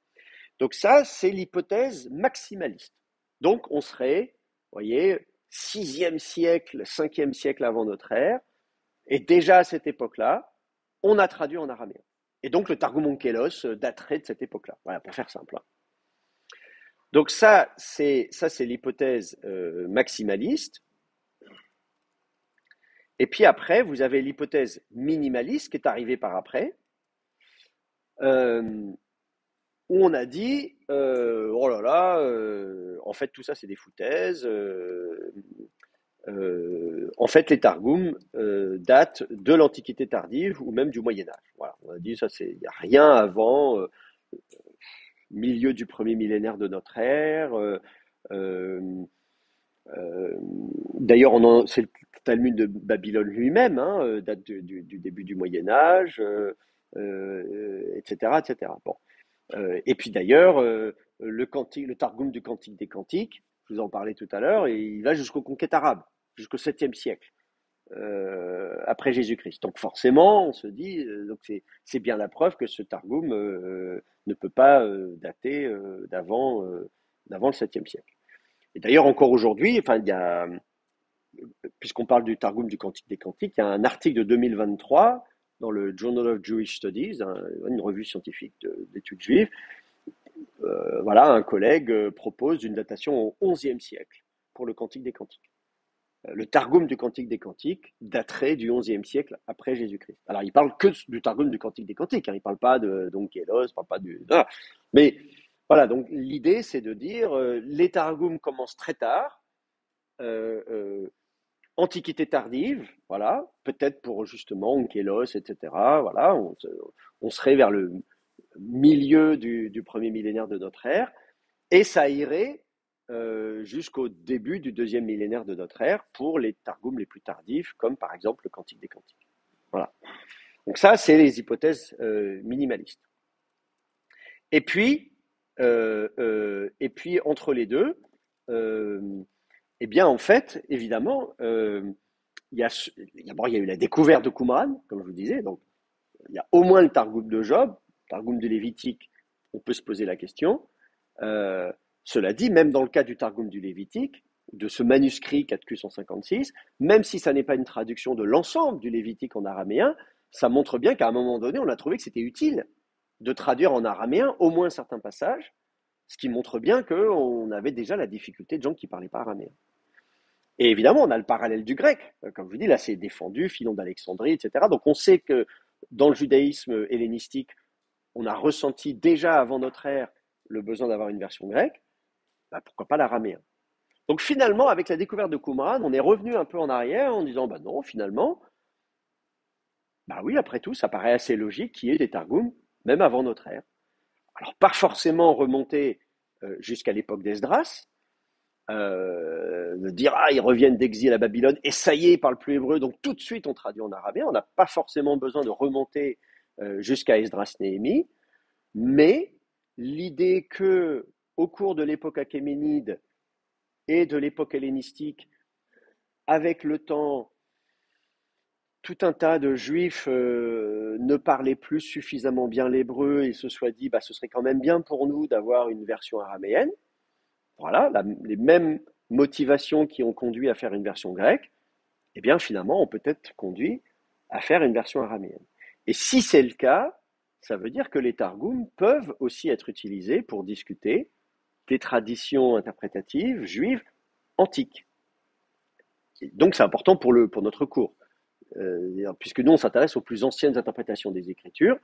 Donc ça, c'est l'hypothèse maximaliste. Donc on serait, vous voyez, 6e siècle, 5e siècle avant notre ère, et déjà à cette époque-là, on a traduit en araméen. Et donc le Targum Onkelos daterait de cette époque-là. Voilà, pour faire simple. Donc ça, c'est l'hypothèse maximaliste. Et puis après, vous avez l'hypothèse minimaliste qui est arrivée par après, où on a dit, oh là là, en fait tout ça c'est des foutaises. En fait, les Targums datent de l'Antiquité tardive ou même du Moyen Âge. Voilà, on a dit ça, il n'y a rien avant milieu du premier millénaire de notre ère. D'ailleurs, c'est le Talmud de Babylone lui-même, hein, date du début du Moyen Âge, etc., etc. Bon. Et puis d'ailleurs, le Targum du Cantique des Cantiques, je vous en parlais tout à l'heure, et il va jusqu'aux conquêtes arabes, jusqu'au 7e siècle après Jésus-Christ. Donc forcément, on se dit, donc c'est bien la preuve que ce Targum ne peut pas dater d'avant le 7e siècle. Et d'ailleurs, encore aujourd'hui, enfin, puisqu'on parle du Targum du Cantique des Cantiques, il y a un article de 2023 dans le Journal of Jewish Studies, une revue scientifique d'études juives. Voilà, un collègue propose une datation au XIe siècle pour le Cantique des Cantiques. Le Targum du Cantique des Cantiques daterait du XIe siècle après Jésus-Christ. Alors, il parle que du Targum du Cantique des Cantiques, hein, il ne parle pas de Kélos, il parle pas du... Ah, mais voilà, donc l'idée, c'est de dire les Targums commencent très tard, Antiquité tardive, voilà, peut-être pour justement Onkelos, etc. Voilà, on serait vers le milieu du premier millénaire de notre ère, et ça irait jusqu'au début du deuxième millénaire de notre ère pour les Targums les plus tardifs, comme par exemple le Cantique des Cantiques. Voilà. Donc ça, c'est les hypothèses minimalistes. Et puis entre les deux, eh bien, en fait, évidemment, il y a eu la découverte de Qumran, comme je vous disais, donc il y a au moins le Targum de Job, Targum de Lévitique, on peut se poser la question. Cela dit, même dans le cas du Targum du Lévitique, de ce manuscrit 4Q156, même si ça n'est pas une traduction de l'ensemble du Lévitique en araméen, ça montre bien qu'à un moment donné, on a trouvé que c'était utile de traduire en araméen au moins certains passages, ce qui montre bien qu'on avait déjà la difficulté de gens qui ne parlaient pas araméen. Et évidemment, on a le parallèle du grec. Comme je vous dis, là, c'est défendu, Philon d'Alexandrie, etc. Donc, on sait que dans le judaïsme hellénistique, on a ressenti déjà avant notre ère le besoin d'avoir une version grecque. Bah, pourquoi pas l'araméen? Donc, finalement, avec la découverte de Qumran, on est revenu un peu en arrière en disant, bah non, finalement, Bah oui, après tout, ça paraît assez logique qu'il y ait des Targums, même avant notre ère. Alors, pas forcément remonter jusqu'à l'époque d'Esdras, de dire ah ils reviennent d'exil à Babylone et ça y est ils parlent plus hébreu donc tout de suite on traduit en araméen. On n'a pas forcément besoin de remonter jusqu'à Esdras Néhémie, mais l'idée que au cours de l'époque achéménide et de l'époque hellénistique, avec le temps, tout un tas de juifs ne parlaient plus suffisamment bien l'hébreu et se soient dit bah ce serait quand même bien pour nous d'avoir une version araméenne. Voilà, les mêmes motivations qui ont conduit à faire une version grecque, eh bien finalement ont peut-être conduit à faire une version araméenne. Et si c'est le cas, ça veut dire que les Targums peuvent aussi être utilisés pour discuter des traditions interprétatives juives antiques. Et donc c'est important pour notre cours, puisque nous on s'intéresse aux plus anciennes interprétations des Écritures.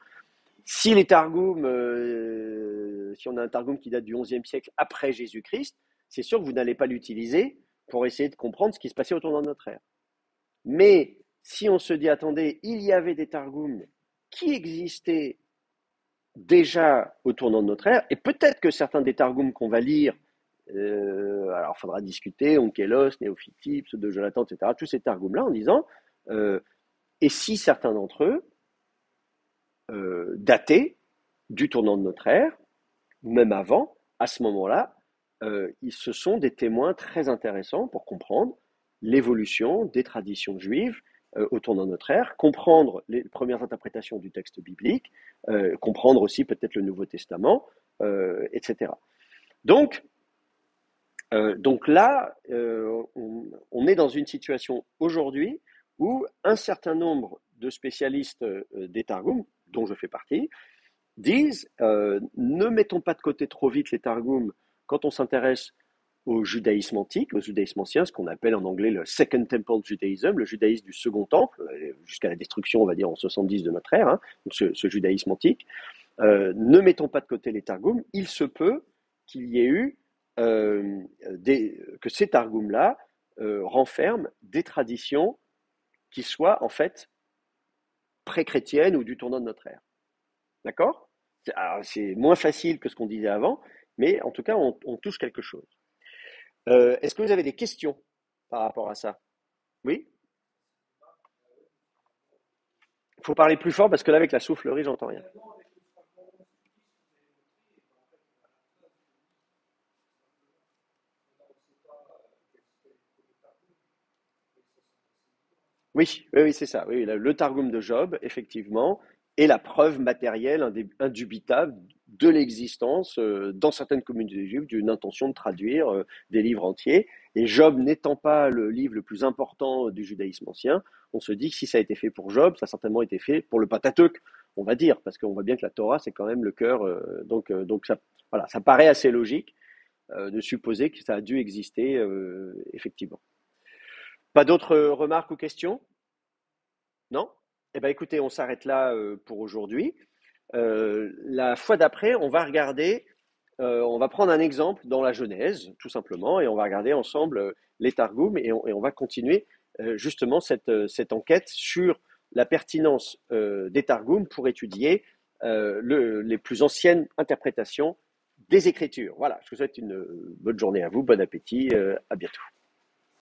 Si les Targums, si on a un Targum qui date du XIe siècle après Jésus-Christ, c'est sûr que vous n'allez pas l'utiliser pour essayer de comprendre ce qui se passait autour de notre ère. Mais si on se dit, attendez, il y avait des Targums qui existaient déjà au tournant de notre ère, et peut-être que certains des Targums qu'on va lire, alors il faudra discuter, Onkelos, Néophytip, ceux de Jonathan, etc., tous ces Targums-là, en disant, et si certains d'entre eux datés du tournant de notre ère, ou même avant, à ce moment-là, ce sont des témoins très intéressants pour comprendre l'évolution des traditions juives au tournant de notre ère, comprendre les premières interprétations du texte biblique, comprendre aussi peut-être le Nouveau Testament, etc. Donc là, on est dans une situation aujourd'hui où un certain nombre de spécialistes des Targums, dont je fais partie, disent ne mettons pas de côté trop vite les Targums quand on s'intéresse au judaïsme antique, au judaïsme ancien, ce qu'on appelle en anglais le Second Temple Judaism, le judaïsme du second temple, jusqu'à la destruction, on va dire, en 70 de notre ère, hein, donc ce judaïsme antique. Ne mettons pas de côté les Targums, il se peut qu'il y ait eu que ces Targums-là renferment des traditions qui soient en fait pré-chrétiennes ou du tournant de notre ère. D'accord ? C'est moins facile que ce qu'on disait avant, mais en tout cas, on touche quelque chose. Est-ce que vous avez des questions par rapport à ça? Oui? Il faut parler plus fort parce que là, avec la soufflerie, j'entends rien. Oui, oui, oui, c'est ça. Oui, le Targum de Job, effectivement, est la preuve matérielle, indubitable de l'existence, dans certaines communautés juives, d'une intention de traduire des livres entiers. Et Job n'étant pas le livre le plus important du judaïsme ancien, on se dit que si ça a été fait pour Job, ça a certainement été fait pour le Pentateuque, on va dire, parce qu'on voit bien que la Torah, c'est quand même le cœur. Donc ça, voilà, ça paraît assez logique de supposer que ça a dû exister, effectivement. Pas d'autres remarques ou questions? Non? Eh bien, écoutez, on s'arrête là pour aujourd'hui. La fois d'après, on va prendre un exemple dans la Genèse, tout simplement, et on va regarder ensemble les Targums et on va continuer justement cette enquête sur la pertinence des Targums pour étudier les plus anciennes interprétations des Écritures. Voilà, je vous souhaite une bonne journée à vous, bon appétit, à bientôt.